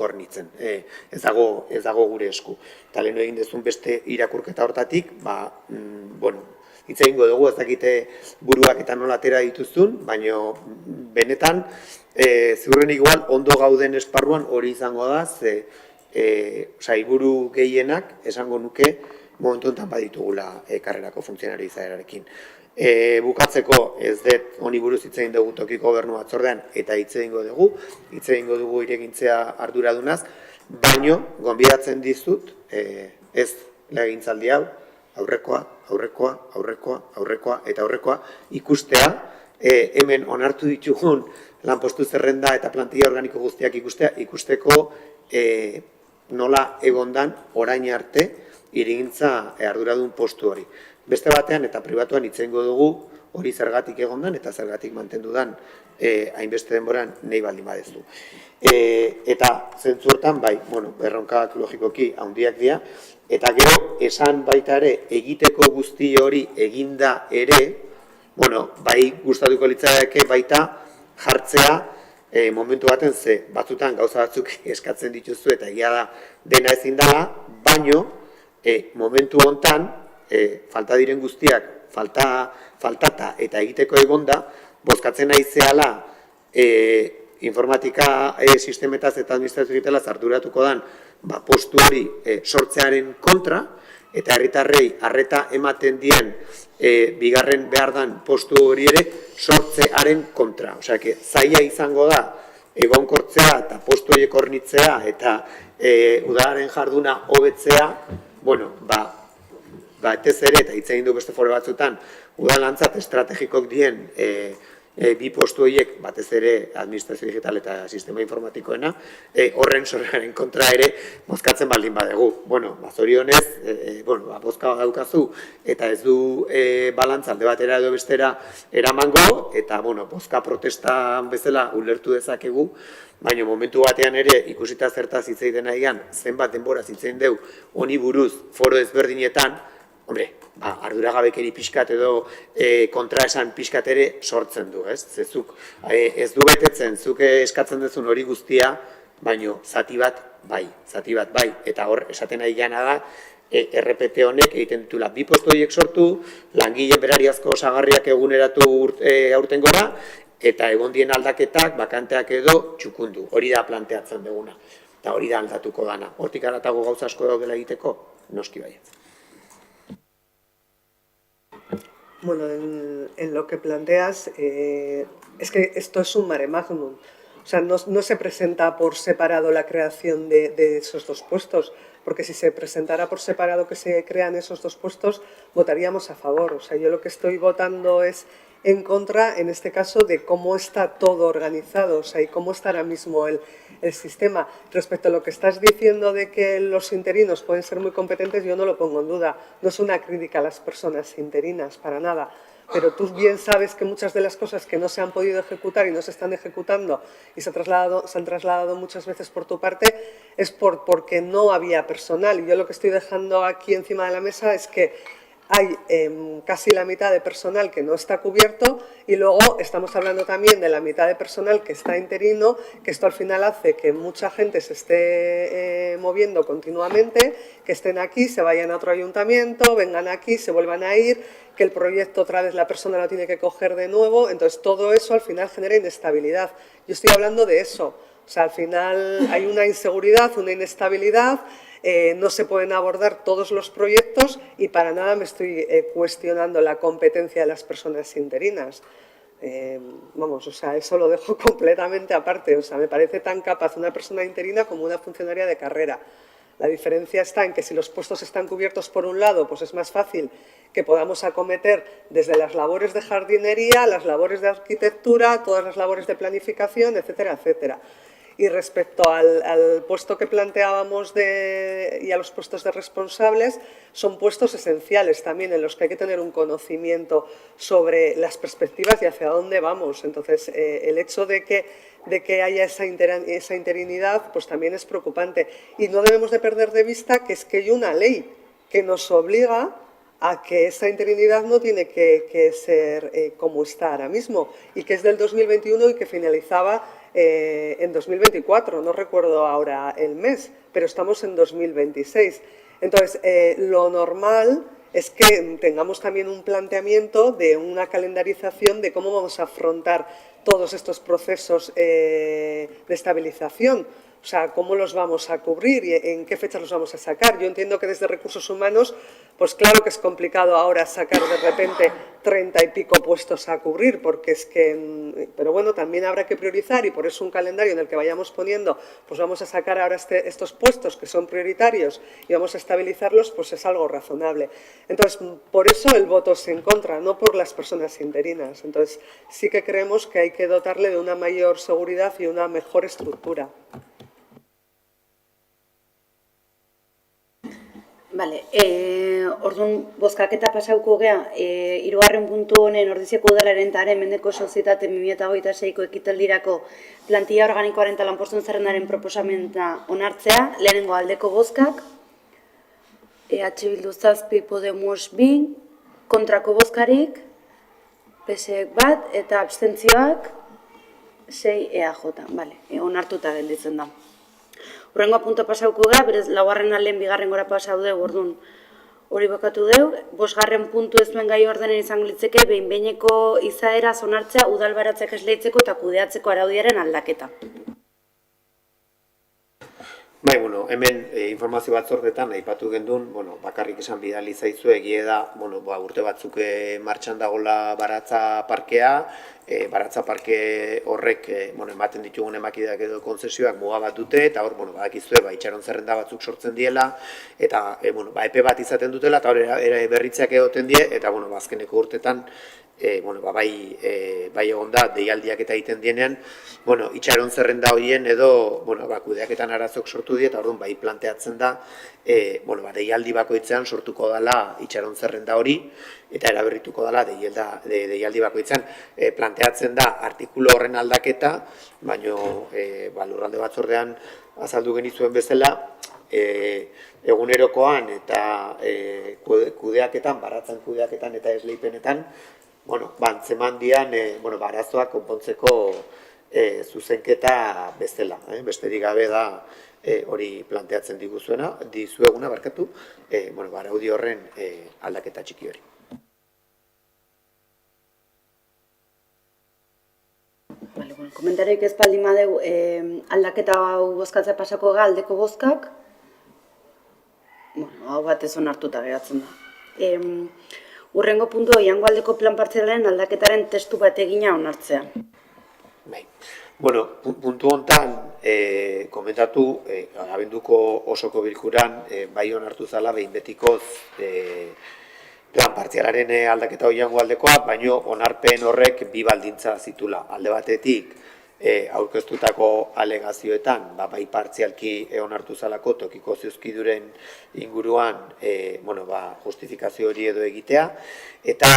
hornitzen, ez dago gure esku. Eta lehen egin dezun beste irakurketa hortatik, hitz egingo dugu, ez dakite buruak eta nola atera dituzun, baina benetan, ziurren igual, ondo gauden esparruan hori izango da, sailburu gehienak, esango nuke, momentu enten baditugula karrerako funtzionario izaerarekin. Bukatzeko ez dut honi buruz hitz egin dugu tokiko gobernu batzordean eta hitz egingo dugu iregintzea arduradunaz, baino gonbidatzen dizut ez legegintzaldi hau, aurrekoa eta aurrekoa ikustea, hemen onartu ditugun lanpostu zerrenda eta plantilla organiko guztiak ikusteko nola egondan orain arte irigintza arduradun postu hori. Beste batean eta pribatuan hitz egingo dugu hori zergatik egondan eta zergatik mantendu dan hainbeste denboran nahi baldin badezu. Eta zentzu hortan, erronkak logikoki handiak dira, eta gero esan baita ere egiteko guzti hori eginda ere, bai gustatuko litzateke baita jartzea momentu baten batzutan gauza batzuk eskatzen dituzu eta egia da dena ezin dela, baino momentu hontan falta diren guztiak faltata eta egiteko egonda, bozkatzen nahi zehala informatika sistemetaz eta administrazio egitelaz arduratuko dan postu hori sortzearen kontra, eta herritarrei arreta ematen dien bigarren behar dan postu hori ere sortzearen kontra. Osea, zaila izango da egonkortzea eta postu horiek hornitzea eta udalaren jarduna hobetzea, batez ere, eta hitz egin du beste foro batzutan, udalantzat estrategikok dien bi postu horiek, batez ere administrazio digital eta sistema informatikoena, horren sorrenaren kontra ere bozkatzen baldin badegu. Bueno, zorionez, bozka daukazu eta ez du balantza alde batera edo bestera eramango, eta bozka protesta bezala ulertu dezakegu, baina momentu batean ere ikusita zertaz hitz egiten nahian, zenbat denbora hitz egin deu honi buruz foro ezberdinetan, arduragabekeri pixkat edo kontraesan pixkat ere sortzen du, ez? Zezuk ez du betetzen, zuk eskatzen duzun hori guztia, baino zati bat bai, eta hor esaten nahi gana da, RPT honek egiten ditula bi postu horiek sortu, langileen berariazko osagarriak eguneratu aurten gora, eta egon dien aldaketak, bakanteak edo txukundu, hori da planteatzen duguna, eta hori da aldatuko dana. Hortik haratago gauza asko daudela egiteko, noski baietz. Bueno, en lo que planteas, es que esto es un mare magnum. O sea, no se presenta por separado la creación de esos dos puestos, porque si se presentara por separado que se crean esos dos puestos, votaríamos a favor. O sea, yo lo que estoy votando es en contra, en este caso, de cómo está todo organizado, o sea, y cómo está ahora mismo el sistema. Respecto a lo que estás diciendo de que los interinos pueden ser muy competentes, yo no lo pongo en duda. No es una crítica a las personas interinas, para nada. Pero tú bien sabes que muchas de las cosas que no se han podido ejecutar y no se están ejecutando y se han trasladado muchas veces por tu parte es porque no había personal. Y yo lo que estoy dejando aquí encima de la mesa es que hay casi la mitad de personal que no está cubierto y luego estamos hablando también de la mitad de personal que está interino, que esto al final hace que mucha gente se esté moviendo continuamente, que estén aquí, se vayan a otro ayuntamiento, vengan aquí, se vuelvan a ir, que el proyecto otra vez la persona lo tiene que coger de nuevo, entonces todo eso al final genera inestabilidad. Yo estoy hablando de eso, o sea, al final hay una inseguridad, una inestabilidad. No se pueden abordar todos los proyectos y para nada me estoy cuestionando la competencia de las personas interinas. O sea, eso lo dejo completamente aparte. O sea, me parece tan capaz una persona interina como una funcionaria de carrera. La diferencia está en que si los puestos están cubiertos por un lado, pues es más fácil que podamos acometer desde las labores de jardinería, las labores de arquitectura, todas las labores de planificación, etcétera, etcétera. Y respecto al puesto que planteábamos y a los puestos de responsables, son puestos esenciales también en los que hay que tener un conocimiento sobre las perspectivas y hacia dónde vamos. Entonces, el hecho de que haya esa interinidad, pues también es preocupante. Y no debemos de perder de vista que es que hay una ley que nos obliga a que esa interinidad no tiene que ser como está ahora mismo, y que es del 2021 y que finalizaba en 2024, no recuerdo ahora el mes, pero estamos en 2026. Entonces, lo normal es que tengamos también un planteamiento de una calendarización de cómo vamos a afrontar todos estos procesos de estabilización. O sea, cómo los vamos a cubrir y en qué fechas los vamos a sacar. Yo entiendo que desde Recursos Humanos, pues claro que es complicado ahora sacar de repente 30 y pico puestos a cubrir, porque es que, pero bueno, también habrá que priorizar y por eso un calendario en el que vayamos poniendo, pues vamos a sacar ahora estos puestos que son prioritarios y vamos a estabilizarlos, pues es algo razonable. Entonces, por eso el voto es en contra, no por las personas interinas. Entonces, sí que creemos que hay que dotarle de una mayor seguridad y una mejor estructura. Vale, orduan bozkaketa pasauko gea, 3. puntu honen Ordiziako udalaren eta haren mendeko sozietate 2026ko ekitaldirako plantilla organikoaren eta lanpostuen zerrendaren proposamenta onartzea, lehenengo aldeko bozkak, EH Bildu 7, Podemos 2, kontrako bozkarik, PSek 1 eta abstentzioak 6 EAJ, vale, onartuta gelditzen da. Horrengo apunta pasauko gara, berez, 4. lehen 2. gora pasau dugu, orduan hori bokatu dugu. 5. puntu ez duen gai ordenen izango litzeke, behin-behineko izaera onartzea udal baratzek esleitzeko eta kudeatzeko araudiaren aldaketa. Bai, bueno, hemen informazio batzordetan aipatu gendun, bakarrik esan bidali zaizue, egie da, urte batzuk martxan dagoela baratza parkea, baratza parke horrek ematen ditugun emakideak edo konzesioak muga bat dute, eta hor, badakizue, itxaron zerrenda batzuk sortzen diela, eta epe bat izaten dutela, eta hor berritzeak egoten die, eta azkeneko urtetan bai egon da, deialdiak eta egiten dienean, itxaron zerrenda horien edo kudeaketan arazoak sortu die, eta orduan bai planteatzen da, deialdi bakoitzean sortuko dela itxaron zerrenda hori, eta eraberrituko dela deialdi bakoitzean. Planteatzen da artikulu horren aldaketa, baina lurralde batzordean azaldu genizuen bezala, egunerokoan eta kudeaketan, baratzen kudeaketan eta esleipenetan, antzeman dian arazoak konpontzeko zuzenketa bezala. Besterik gabe da hori planteatzen dizueguna, araudi horren aldaketa txiki hori. Komentarioik ez baldin badeu, aldaketa hau bozkatzea pasako ga, aldeko bozkak, hau bat ez onartuta geratzen da. Urrengo puntu, Oiango aldeko plan partzialaren aldaketaren testu bat egina onartzea. Puntu hontan, komentatu, abenduko osoko bilkuran, bai onartu zala behin betikoz plan partzialaren aldaketa Oiango aldekoa, baino onarpen horrek bi baldintza zitula. Alde batetik, aurkeztutako alegazioetan, bai partzialki onartu zalako tokiko zuzkiduren inguruan justifikazio hori edo egitea, eta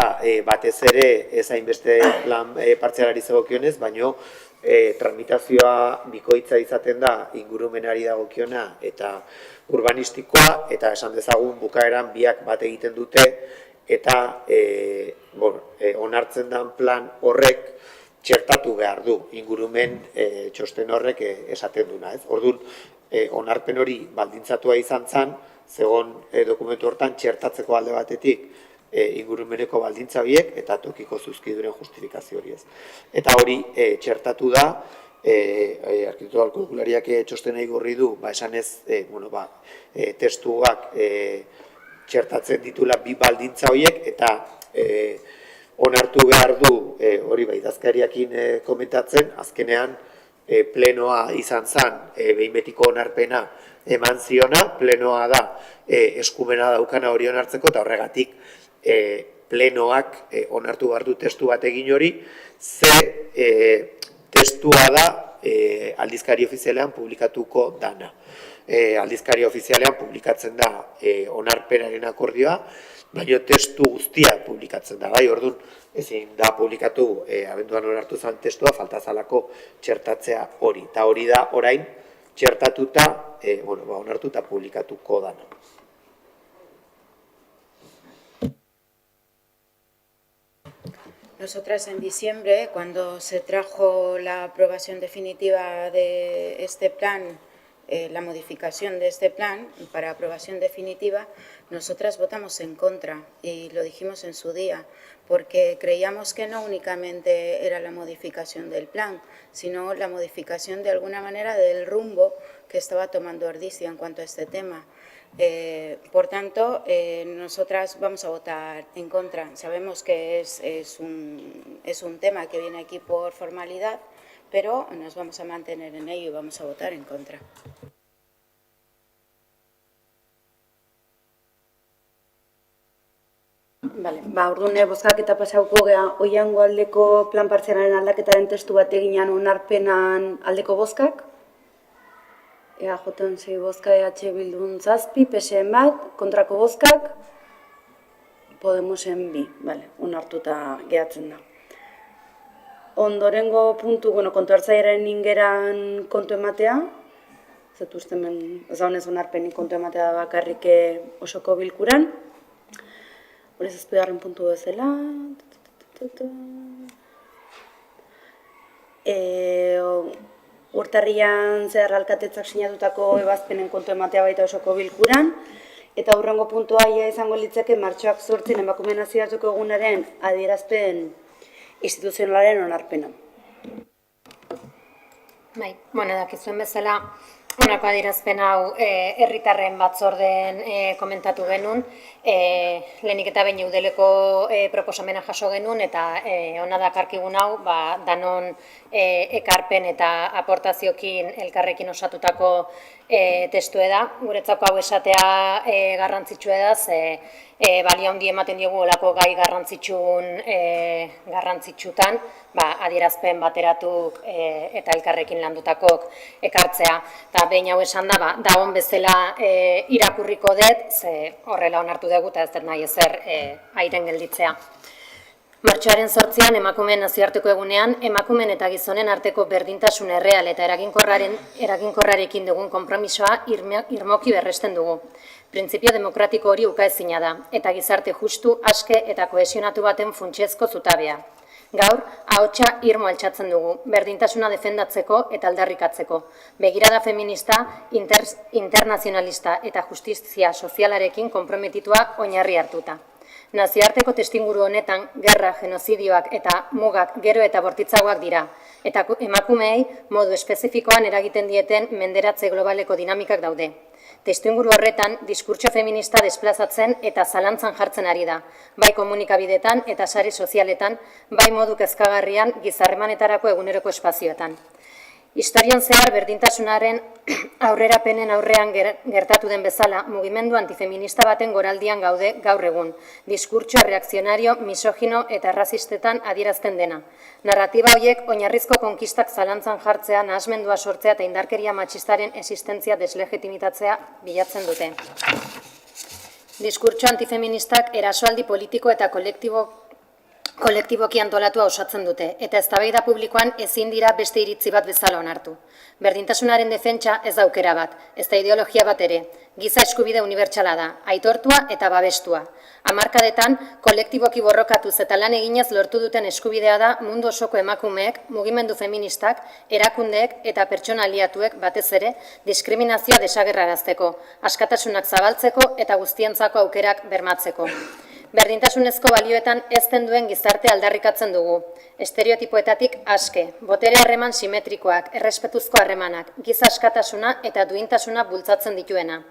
batez ere ez hainbeste plan partzialari zegokionez, baino tramitazioa bikoitza izaten da ingurumenari dagokiona eta urbanistikoa, eta esan dezagun bukaeran biak bat egiten dute, eta onartzen den plan horrek txertatu behar du ingurumen txosten horrek esaten duna. Orduan, onarpen hori baldintzatua izan zen, zegoen dokumentu hortan txertatzeko alde batetik ingurumeneko baldintza biek eta tokiko zuzkiduren justifikazio hori ez. Eta hori txertatu da, arkitektura kalkulariak txostena igorri du, esanez testuak txertatzen ditula bi baldintza horiek, eta onartu behar du, hori idazkariakin komentatzen, azkenean plenoa izan zen, behin betiko onarpena eman ziona, plenoa da eskumena daukana hori onartzeko, eta horregatik plenoak onartu behar du testu bat egin hori, ze testua da aldizkari ofizialean publikatuko dana. Aldizkari ofizialean publikatzen da onarpenaren akordioa, baina testu guztia publikatzen da, orduan ezin da publikatu abenduan onartu zen testua, falta zalako txertatzea hori. Eta hori da orain txertatuta, onartuta publikatuko dana. Nosotras en diciembre, cuando se trajo la aprobación definitiva de este plan, la modificación de este plan para aprobación definitiva, nosotras votamos en contra y lo dijimos en su día, porque creíamos que no únicamente era la modificación del plan, sino la modificación de alguna manera del rumbo que estaba tomando Ordizia en cuanto a este tema. Por tanto, nosotras vamos a votar en contra. Sabemos que es un tema que viene aquí por formalidad, pero nos vamos a mantener en ello y vamos a votar en contra. Orduan bozkak eta pasauko gea Oiango aldeko plan partzialaren aldaketaren testu bat eginan onarpenan aldeko bozkak. EAJn 6 bozka, EH Bildun 7, PSN bat, kontrako bozkak, Podemosen 2, onartuta gehatzen da. Ondorengo puntu, kontu hartzaiaren ingeran kontu ematea, zetuzten ben, ez daunez onarpenik kontu ematea da bakarrik osoko bilkuran. Hori zazpigarren puntu bezala. Urtarrian zehar alkatetzak sinatutako ebazpenen kontu ematea baita osoko bilkuran. Eta hurrengo puntua izango litzake martxoak 8 emakumeen nazioarteko egunaren adierazpen instituzionalaren onarpena. Dakizuen bezala, Honako adierazpen hau herritarren batzorden komentatu genuen, lehenik eta behin eudeleko proposamena jaso genuen eta hona dakarkigun hau danon ekarpen eta aportaziokin elkarrekin osatutako testue da. Guretzako hau esatea garrantzitsua da, balio handi ematen diogu olako gai garrantzitsutan, adierazpen bateratu eta elkarrekin landutakok ekartzea. Eta behin hau esan da, dagoen bezala irakurriko dut, ze horrela onartu dugu eta ez dut nahi ezer airen gelditzea. Martxoaren 8an emakumeen nazioarteko egunean, emakumeen eta gizonen arteko berdintasun erreal eta eraginkorrarekin dugun konpromisoa irmoki berresten dugu. Printzipio demokratiko hori ukaezina da, eta gizarte justu, aske eta kohesionatu baten funtsezko zutabea. Gaur, ahotsa irmo altxatzen dugu, berdintasuna defendatzeko eta aldarrikatzeko. Begirada feminista, internazionalista eta justizia sozialarekin konprometitua oinarri hartuta. Nazioarteko testinguru honetan, gerra, genozidioak eta mugak gero eta bortitzagoak dira, eta emakumeei modu espezifikoan eragiten dieten menderatze globaleko dinamikak daude. Testuinguru horretan, diskurtso feminista desplazatzen eta zalantzan jartzen ari da, bai komunikabidetan eta sare sozialetan, bai modu kezkagarrian gizarremanetarako eguneroko espazioetan. Historian zehar berdintasunaren aurrerapenen aurrean gertatu den bezala, mugimendu antifeminista baten goraldian gaude gaur egun, diskurtsoa reakzionario, misogino eta razistetan adierazten dena. Narratiba horiek oinarrizko konkistak zalantzan jartzea, nahasmendua sortzea eta indarkeria matxistaren existentzia deslegitimitatzea bilatzen dute. Diskurtso antifeministak erasoaldi politiko eta kolektiboki antolatua osatzen dute, eta eztabaida publikoan ezin dira beste iritzi bat bezala onartu. Berdintasunaren defentsa ez da aukera bat, ez da ideologia bat ere, giza eskubide unibertsala da, aitortua eta babestua. Hamarkadetan, kolektiboki borrokatuz eta lan eginez lortu duten eskubidea da mundu osoko emakumeek, mugimendu feministak, erakundeek eta pertsona aliatuek batez ere diskriminazioa desagerrarazteko, askatasunak zabaltzeko eta guztientzako aukerak bermatzeko. Berdintasunezko balioetan ezten duen gizarte aldarrikatzen dugu. Estereotipoetatik aske, botere harreman simetrikoak, errespetuzko harremanak, giza askatasuna eta duintasuna bultzatzen dituena.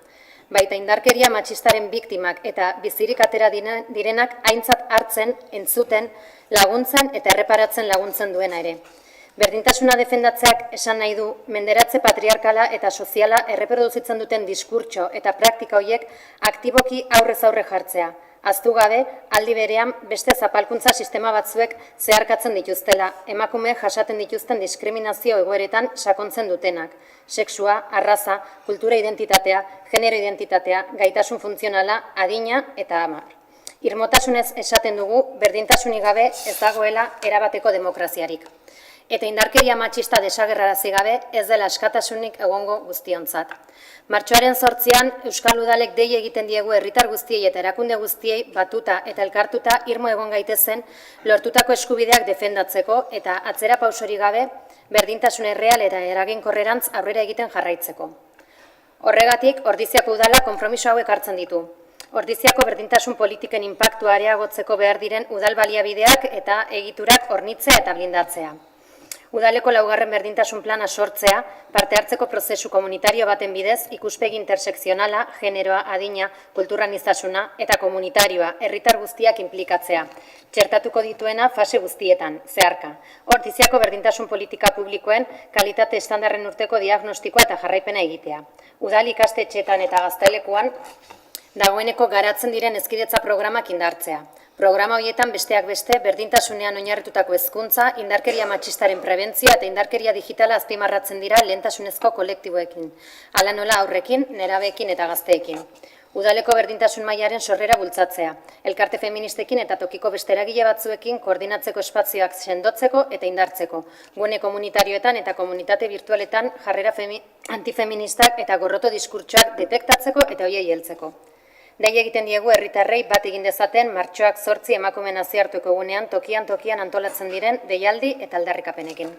Baita indarkeria matxistaren biktimak eta bizirik atera direnak aintzat hartzen, entzuten, laguntzen eta erreparatzen laguntzen duena ere. Berdintasuna defendatzeak esan nahi du menderatze patriarkala eta soziala erreproduzitzen duten diskurtso eta praktika horiek aktiboki aurrez aurre jartzea. Aztu gabe, aldi berean beste zapalkuntza sistema batzuek zeharkatzen dituztela, emakume jasaten dituzten diskriminazio egoeretan sakontzen dutenak. Sexua, arraza, kultura identitatea, genero identitatea, gaitasun funtzionala, adina eta abar. Irmotasunez esaten dugu, berdintasunik gabe ez dagoela erabateko demokraziarik. Eta indarkeria matxista desagerrarazi gabe ez dela askatasunik egongo guztiontzat. Martxoaren 8an Euskal Udalek dei egiten diegu herritar guztiei eta erakunde guztiei batuta eta elkartuta irmo egon gaitezen lortutako eskubideak defendatzeko eta atzera pausorik gabe berdintasun erreal eta eraginkorrerantz aurrera egiten jarraitzeko. Horregatik, Ordiziako Udala konpromiso hauek hartzen ditu. Ordiziako berdintasun politiken inpaktua areagotzeko behar diren udal baliabideak eta egiturak hornitzea eta blindatzea. Udaleko 4. berdintasun plana sortzea, parte hartzeko prozesu komunitario baten bidez, ikuspegi intersekzionala, generoa, adina, kulturaniztasuna eta komunitarioa, herritar guztiak inplikatzea. Txertatuko dituena fase guztietan, zeharka. Ordiziako berdintasun politika publikoen kalitate estandarren urteko diagnostikoa eta jarraipena egitea. Udal ikastetxeetan eta gaztelekuan dagoeneko garatzen diren hezkidetza programak indartzea. Programa horietan besteak beste, berdintasunean oinarritutako hezkuntza, indarkeria matxistaren prebentzioa eta indarkeria digitala azpimarratzen dira lehentasunezko kolektiboekin, hala nola aurrekin, nerabeekin eta gazteekin. Udaleko berdintasun mailaren sorrera bultzatzea, elkarte feministekin eta tokiko beste eragile batzuekin koordinatzeko espazioak sendotzeko eta indartzeko, gune komunitarioetan eta komunitate virtualetan jarrera antifeministak eta gorroto diskurtsoak detektatzeko eta horiei heltzeko. Dei egiten diegu herritarrei bat egin dezaten martxoak 8 emakume nazioarteko egunean tokian antolatzen diren deialdi eta aldarrikapenekin.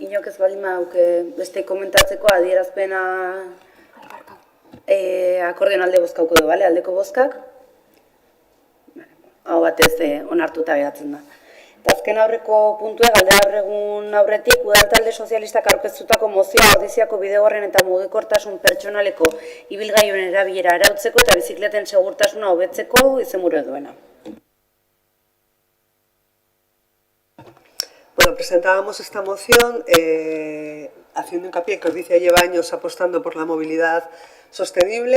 Inok ez baldin badauke beste komentatzeko adierazpena akordioan alde bozkauko du, aldeko bozkak? hau batez onartuta geratzen da. Eta azken aurreko puntue, galdegarregun aurretik, udal talde sozialistak aurkeztutako mozioa ordiziako bidegorren eta mugikortasun pertsonaleko ibilgailuen erabilera arautzeko eta bizikleten segurtasuna hobetzeko izenburu duena. Bueno, presentábamos esta moción haciendo hincapié en que Ordicia lleva años apostando por la movilidad sostenible,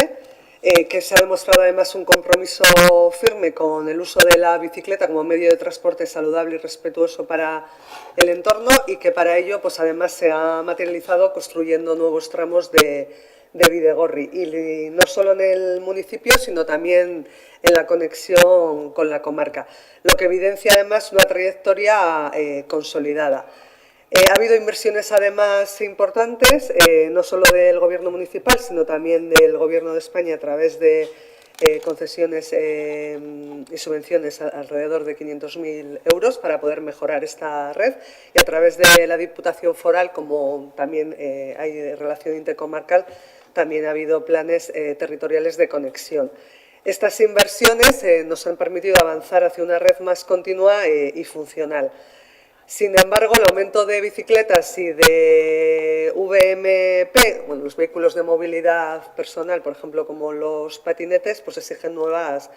que se ha demostrado además un compromiso firme con el uso de la bicicleta como medio de transporte saludable y respetuoso para el entorno y que para ello pues además se ha materializado construyendo nuevos tramos de Bidegorri y no solo en el municipio sino también en la conexión con la comarca, lo que evidencia además una trayectoria consolidada. Ha habido inversiones además importantes, no solo del Gobierno municipal, sino también del Gobierno de España a través de concesiones y subvenciones alrededor de 500.000 euros para poder mejorar esta red y a través de la Diputación Foral, como también hay relación intercomarcal, también ha habido planes territoriales de conexión. Estas inversiones nos han permitido avanzar hacia una red más continua y funcional. Sin embargo, el aumento de bicicletas y de VMP, bueno, los vehículos de movilidad personal, por ejemplo, como los patinetes, pues exigen nuevas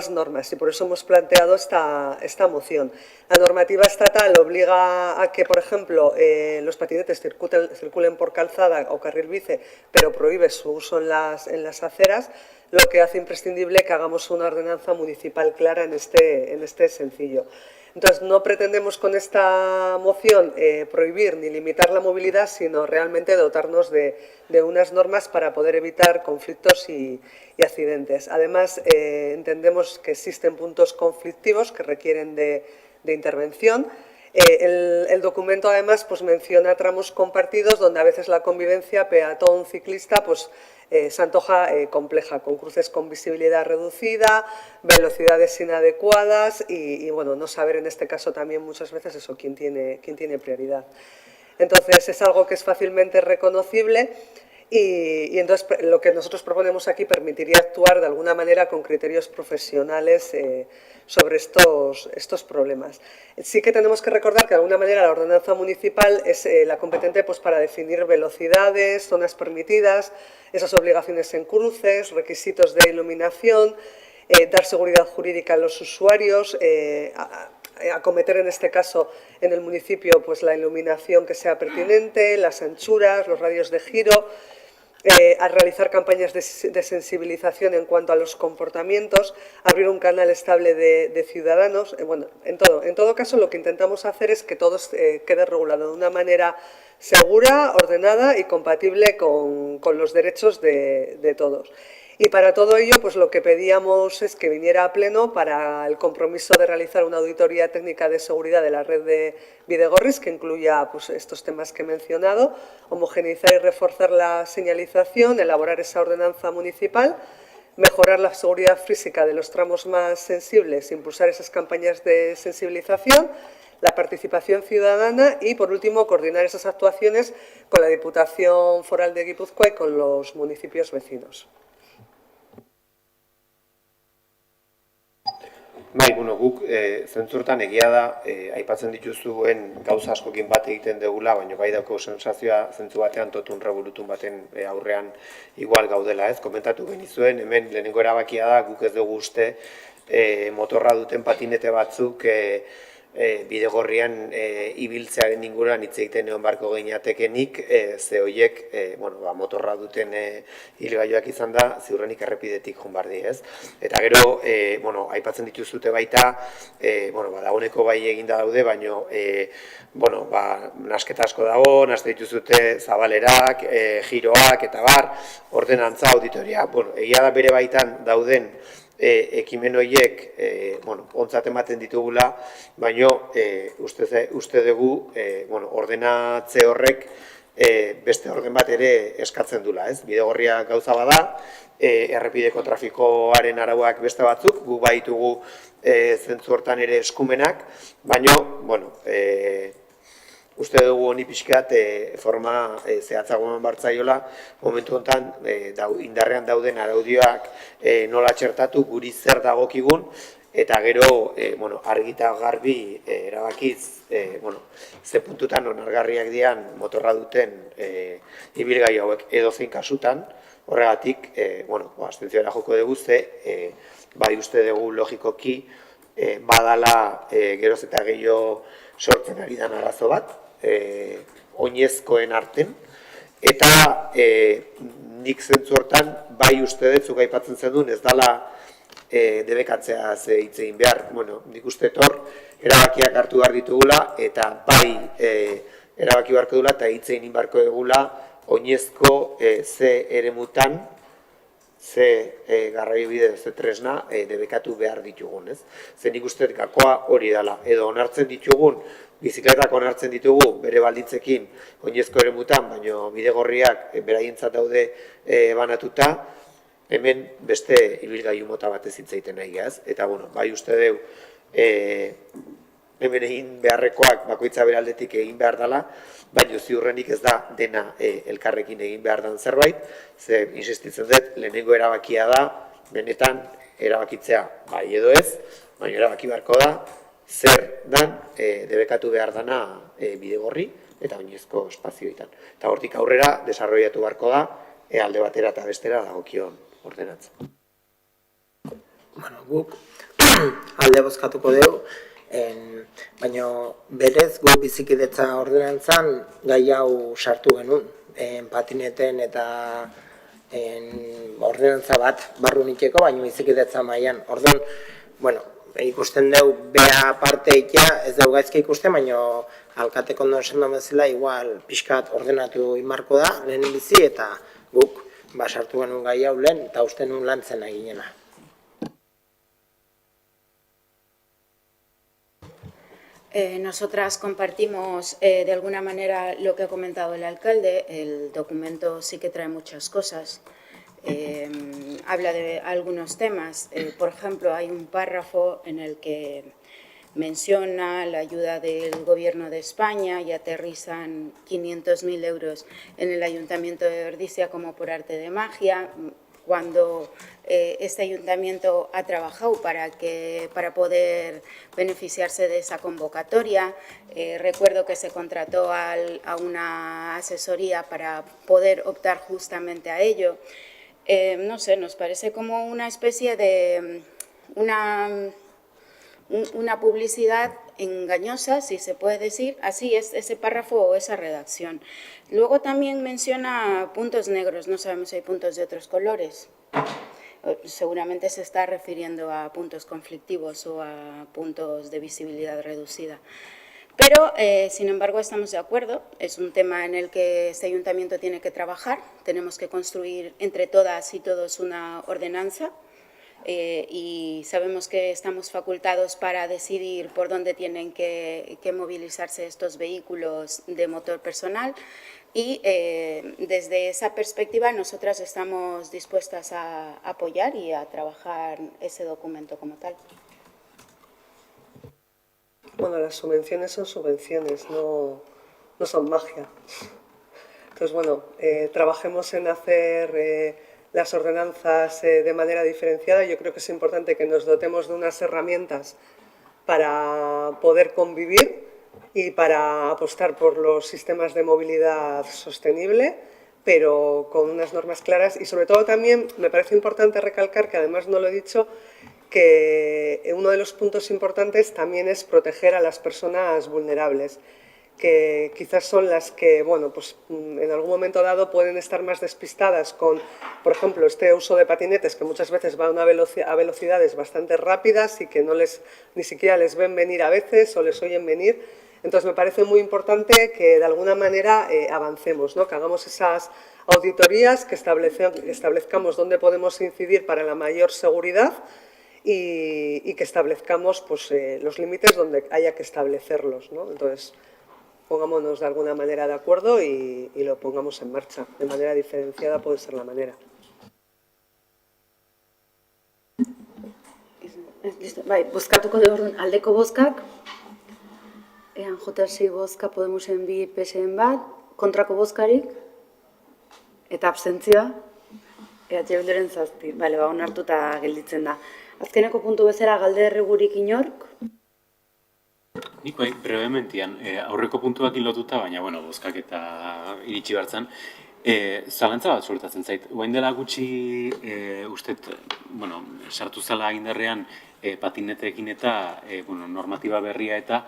normas y por eso hemos planteado esta moción. La normativa estatal obliga a que, por ejemplo, los patinetes circulen por calzada o carril bici, pero prohíbe su uso en las aceras, lo que hace imprescindible que hagamos una ordenanza municipal clara en este sencillo. Entonces, no pretendemos con esta moción prohibir ni limitar la movilidad, sino realmente dotarnos de unas normas para poder evitar conflictos y accidentes. Además, entendemos que existen puntos conflictivos que requieren de intervención. El documento, además, pues menciona tramos compartidos donde a veces la convivencia peatón-ciclista pues, se antoja compleja, con cruces con visibilidad reducida, velocidades inadecuadas y bueno, no saber en este caso también muchas veces eso, quién tiene prioridad. Entonces, es algo que es fácilmente reconocible y entonces lo que nosotros proponemos aquí permitiría actuar de alguna manera con criterios profesionales sobre estos problemas. Sí que tenemos que recordar que de alguna manera la ordenanza municipal es la competente pues, para definir velocidades, zonas permitidas, esas obligaciones en cruces, requisitos de iluminación, dar seguridad jurídica a los usuarios, acometer en este caso en el municipio pues, la iluminación que sea pertinente, las anchuras, los radios de giro, a realizar campañas de sensibilización en cuanto a los comportamientos, abrir un canal estable de ciudadanos. Bueno, en todo caso, lo que intentamos hacer es que todo quede regulado de una manera segura, ordenada y compatible con los derechos de todos. Y para todo ello, pues lo que pedíamos es que viniera a pleno para el compromiso de realizar una auditoría técnica de seguridad de la red de Bidegorris, que incluya pues, estos temas que he mencionado, homogeneizar y reforzar la señalización, elaborar esa ordenanza municipal, mejorar la seguridad física de los tramos más sensibles, impulsar esas campañas de sensibilización, la participación ciudadana y, por último, coordinar esas actuaciones con la Diputación Foral de Guipúzcoa y con los municipios vecinos. Bai, guk zentzurtan egia da, aipatzen dituzuen gauza askokin bat egiten dugula, baina bai dauko sensazioa zentzu batean totun revolutun baten aurrean igual gaudela, ez? Komentatu genizuen, hemen lehenengo erabakia da, guk ez dugu uste motorra duten patinete batzuk Bidegorrian ibiltzearen inguruan hitz egiten egon barko geinatekenik, ze horiek motorra duten hilgailuak izan da, ziurrenik errepidetik joan bardi, ez? Eta gero, aipatzen dituzute baita, dagoeneko bai eginda daude, baino, nasketa asko dago, naste dituzute zabalerak, giroak, eta bar, ordenantza, auditoria, egia da bere baitan dauden ekimen horiek ontzat ematen ditugula, baino uste dugu ordenatze horrek beste orden bat ere eskatzen dula, ez? Bidegorria gauza bada, errepideko trafikoaren arauak beste batzuk, gu baitugu zentzu hortan ere eskumenak, baino, uste dugu honi pixkat forma zehatzagoan bartzaiola, momentu honetan indarrean dauden araudioak nola txertatu guri zer dagokigun, eta gero argi eta garbi erabakiz ze puntutan onargarriak dian motorra duten ibilgailu hauek edozein kasutan. Horregatik, abstentziora joko dugu ze bai uste dugu logikoki badala geroz eta gehiago sortzen ari den arazo bat, oinezkoen arten, eta nik zentzu hortan bai uste dut, zuk aipatzen zenuen, ez dala debekatzea hitz egin behar. Nik uste hor erabakiak hartu behar ditugula, eta bai erabaki beharko dugula, eta hitz egin beharko dugula oinezko ze eremutan, ze garraiobide, ze tresna debekatu behar ditugun, ez? Ze nik uste gakoa hori dela, edo onartzen ditugun, bizikletak onartzen ditugu bere baldintzekin oinezko eremutan, baina bidegorriak beraientzat daude banatuta, hemen beste ibilgailu mota batez hitz egiten nahi gaz, eta bai uste deu hemen egin beharrekoak bakoitza beraldetik egin behar dela, baina ziurrenik ez da dena elkarrekin egin behar den zerbait, ze insistitzen dut, lehenengo erabakia da, benetan erabakitzea bai edo ez, baina erabaki beharko da, zer dan debekatu behar dana bidegorri eta oinezko espazioetan. Eta hortik aurrera, desarrollatu beharko da, alde batera eta bestera dagokion ordenantza. Guk alde bozkatuko dugu, baina berez gu bizikidetza ordenantzan gai hau sartu genuen, patineten eta ordenantza bat barrunikeko, baina bizikidetza mailan. Orduan, ikusten dugu bea parteikia, ez dugu gaizki ikusten, baina alkatek ondo esan duen bezala, igual pixkat ordenatu inmarko da, lehen bizi, eta guk sartu genuen gai hau lehen, eta uste nuen lantzen eginena. Nosotras compartimos de alguna manera lo que ha comentado el alcalde. El documento sí que trae muchas cosas. Habla de algunos temas. Por ejemplo, hay un párrafo en el que menciona la ayuda del Gobierno de España y aterrizan 500.000 euros en el Ayuntamiento de Ordizia como por arte de magia, cuando este ayuntamiento ha trabajado para poder beneficiarse de esa convocatoria. Recuerdo que se contrató a una asesoría para poder optar justamente a ello. No sé, nos parece como una especie de una publicidad engañosa, si se puede decir, así es ese párrafo o esa redacción. Luego también menciona puntos negros, no sabemos si hay puntos de otros colores. Seguramente se está refiriendo a puntos conflictivos o a puntos de visibilidad reducida. Pero, sin embargo, estamos de acuerdo. Es un tema en el que este ayuntamiento tiene que trabajar. Tenemos que construir entre todas y todos una ordenanza. Y sabemos que estamos facultados para decidir por dónde tienen que movilizarse estos vehículos de motor personal y desde esa perspectiva nosotras estamos dispuestas a apoyar y a trabajar ese documento como tal. Bueno, las subvenciones son subvenciones, no son magia. Entonces, bueno, trabajemos en hacer las ordenanzas de manera diferenciada. Yo creo que es importante que nos dotemos de unas herramientas para poder convivir y para apostar por los sistemas de movilidad sostenible, pero con unas normas claras. Y sobre todo también me parece importante recalcar, que además no lo he dicho, que uno de los puntos importantes también es proteger a las personas vulnerables, que quizás son las que, bueno, pues en algún momento dado pueden estar más despistadas con, por ejemplo, este uso de patinetes que muchas veces va a velocidades bastante rápidas y que ni siquiera les ven venir a veces o les oyen venir. Entonces me parece muy importante que de alguna manera avancemos, ¿no? Que hagamos esas auditorías, que establezcamos dónde podemos incidir para la mayor seguridad y que establezcamos pues, los límites donde haya que establecerlos, ¿no? Entonces, pongámonos de alguna manera de acuerdo y lo pongamos en marcha. De manera diferenciada puede ser la manera. Bai, bozkatuko dugu aldeko bozkak, ean J6 bozka Podemosen 2, PSN bat, kontrako bozkarik, eta abstentzioa, Bilduren 7, bale, onartuta gelditzen da. Azkeneko puntu bezala galderregurik inork? Nik bai, brevementian, aurreko puntuakin lotuta, baina, bozkak eta iritsi bartzen, zalantza bat suertatzen zait. Guain dela gutxi, ustet, sartu zala agindarrean patineteekin eta normatiba berria eta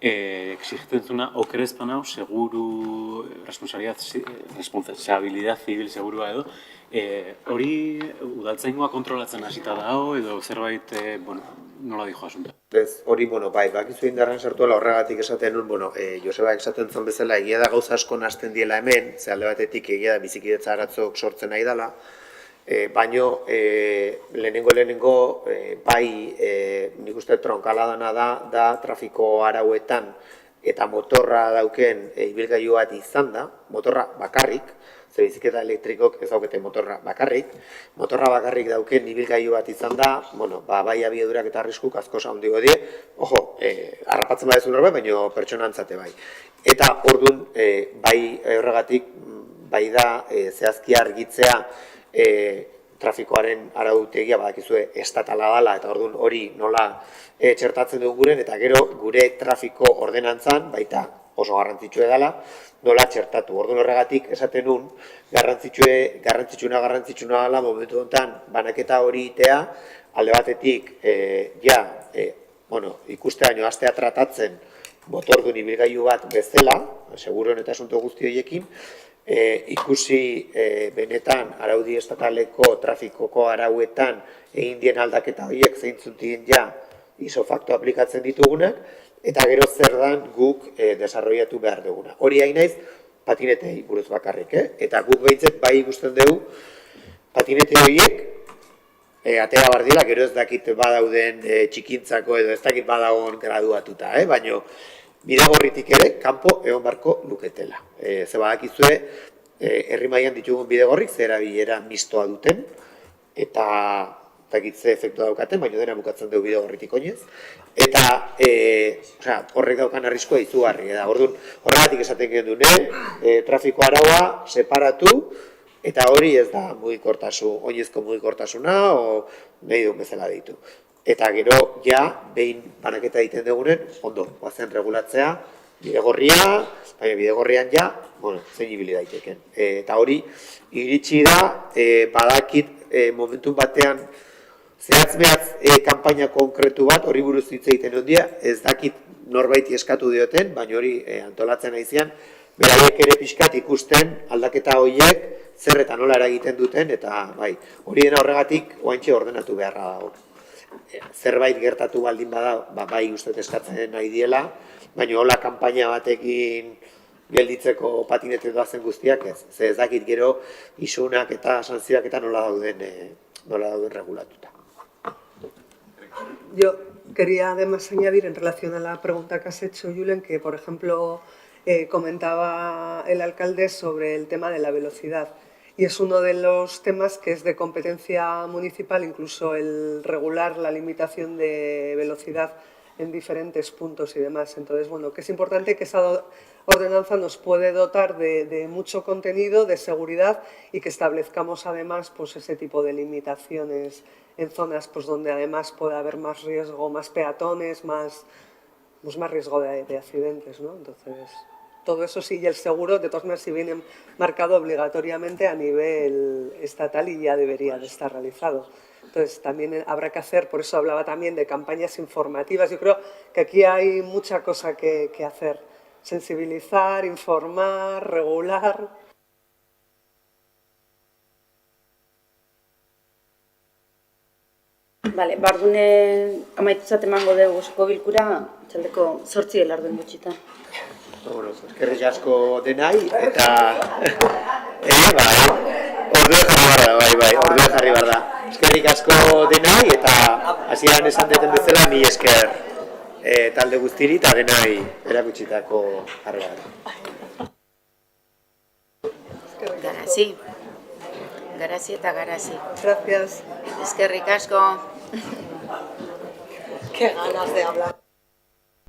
exigitzen zuna okerezpan hau seguru, responsabilidad zibil segurua edo, hori udaltzaingoa kontrolatzen hasita dago edo zerbait, nola dijo asunta? Hori, bai, bakizu indarren sartuela horregatik esaten nun, Joseba esaten zuen bezala, egia da gauza asko nahasten diela hemen, ze alde batetik egia da bizikidetza aratzok sortzen nahi dela, baino lehenengo bai nik uste tronkala dana da trafiko arauetan eta motorra dauken ibilgailu bat izan da, motorra bakarrik, ze biziketa elektrikok ez daukete motorra bakarrik dauken ibilgailu bat izan da, bai abiadurak eta arriskuk asko handigo die, harrapatzen badezu norbait, baino pertsonantzate bai. Eta orduan, bai horregatik, bai da zehazki argitzea trafikoaren arautegia badakizue estatala dela eta orduan hori nola txertatzen dugu guren eta gero gure trafiko ordenantzan baita oso garrantzitsua dela nola txertatu. Orduan horregatik esaten nun garrantzitsuna dela momentu honetan banaketa hori itea alde batetik ikusteraino hastea tratatzen motordun ibilgailu bat bezala, seguruen eta asunto guzti horiekin, ikusi benetan araudi estataleko trafikoko arauetan egin dien aldaketa horiek zeintzuk dien isofakto aplikatzen ditugunak, eta gero zer dan guk desarrollatu behar duguna. Hori hain naiz patinetei buruz bakarrik, eta guk behintzet bai ikusten dugu patinete horiek atea bardila, gero ez dakit badauden txikintzako edo ez dakit badagon graduatuta, baina bidegorritik ere, kanpo egon barko luketela. Ze badakizue, herri mailan ditugun bidegorrik, ze erabilera mistoa duten, eta dakitze efektua daukaten, baina dena bukatzen dugu bidegorritik oinez. Eta horrek daukan arriskoa izugarri. Horregatik esaten genuen, trafiko araua separatu, eta hori ez da oinezko mugikortasuna, o nahi duen bezala deitu. Eta gero, behin banaketa egiten dugunen, ondo, guazen regulatzea, bidegorria, baina bidegorrian zein ibili daiteken. Eta hori, iritsi da, badakit momentu batean, zehatz-mehatz kanpaina konkretu bat, hori buruz hitz egiten ondia, ez dakit norbaiti eskatu dioten, baina hori antolatzen aizian, beraiek ere pixkat ikusten aldaketa horiek, zer eta nola eragiten duten, eta hori dena horregatik, oaintxe ordenatu beharra dago. Zerbait gertatu baldin bada, bai uste eskatzen nahi diela, baina hola kanpaina batekin gelditzeko patinete doazen guztiak ez. Ze ez dakit gero isunak eta sanzioak eta nola dauden regulatuta. Yo quería además añadir en relación a la pregunta que has hecho, Julen, que por ejemplo comentaba el alcalde sobre el tema de la velocidad. Y es uno de los temas que es de competencia municipal, incluso el regular la limitación de velocidad en diferentes puntos y demás. Entonces, que es importante que esa ordenanza nos puede dotar de mucho contenido, de seguridad y que establezcamos además ese tipo de limitaciones en zonas donde además puede haber más riesgo, más peatones, más riesgo de accidentes, ¿no? Entonces, todo eso sí, y el seguro, de todas maneras, sí viene marcado obligatoriamente a nivel estatal y ya debería de estar realizado. Entonces, también habrá que hacer, por eso hablaba también de campañas informativas. Yo creo que aquí hay mucha cosa que hacer. Sensibilizar, informar, regular. Bale, bardune amaitutzat emango dugu osoko bilkura, txaldeko 8 elarduen gutxita. Eskerrik asko denai, eta orduen jarri behar da. Eskerrik asko denai, eta hasieran esan deten bezala, mi esker talde guztiri eta denai erakutsitako jarri behar. Garazi eta garazi. Gracias. Eskerrik asko. Qué ganas de hablar.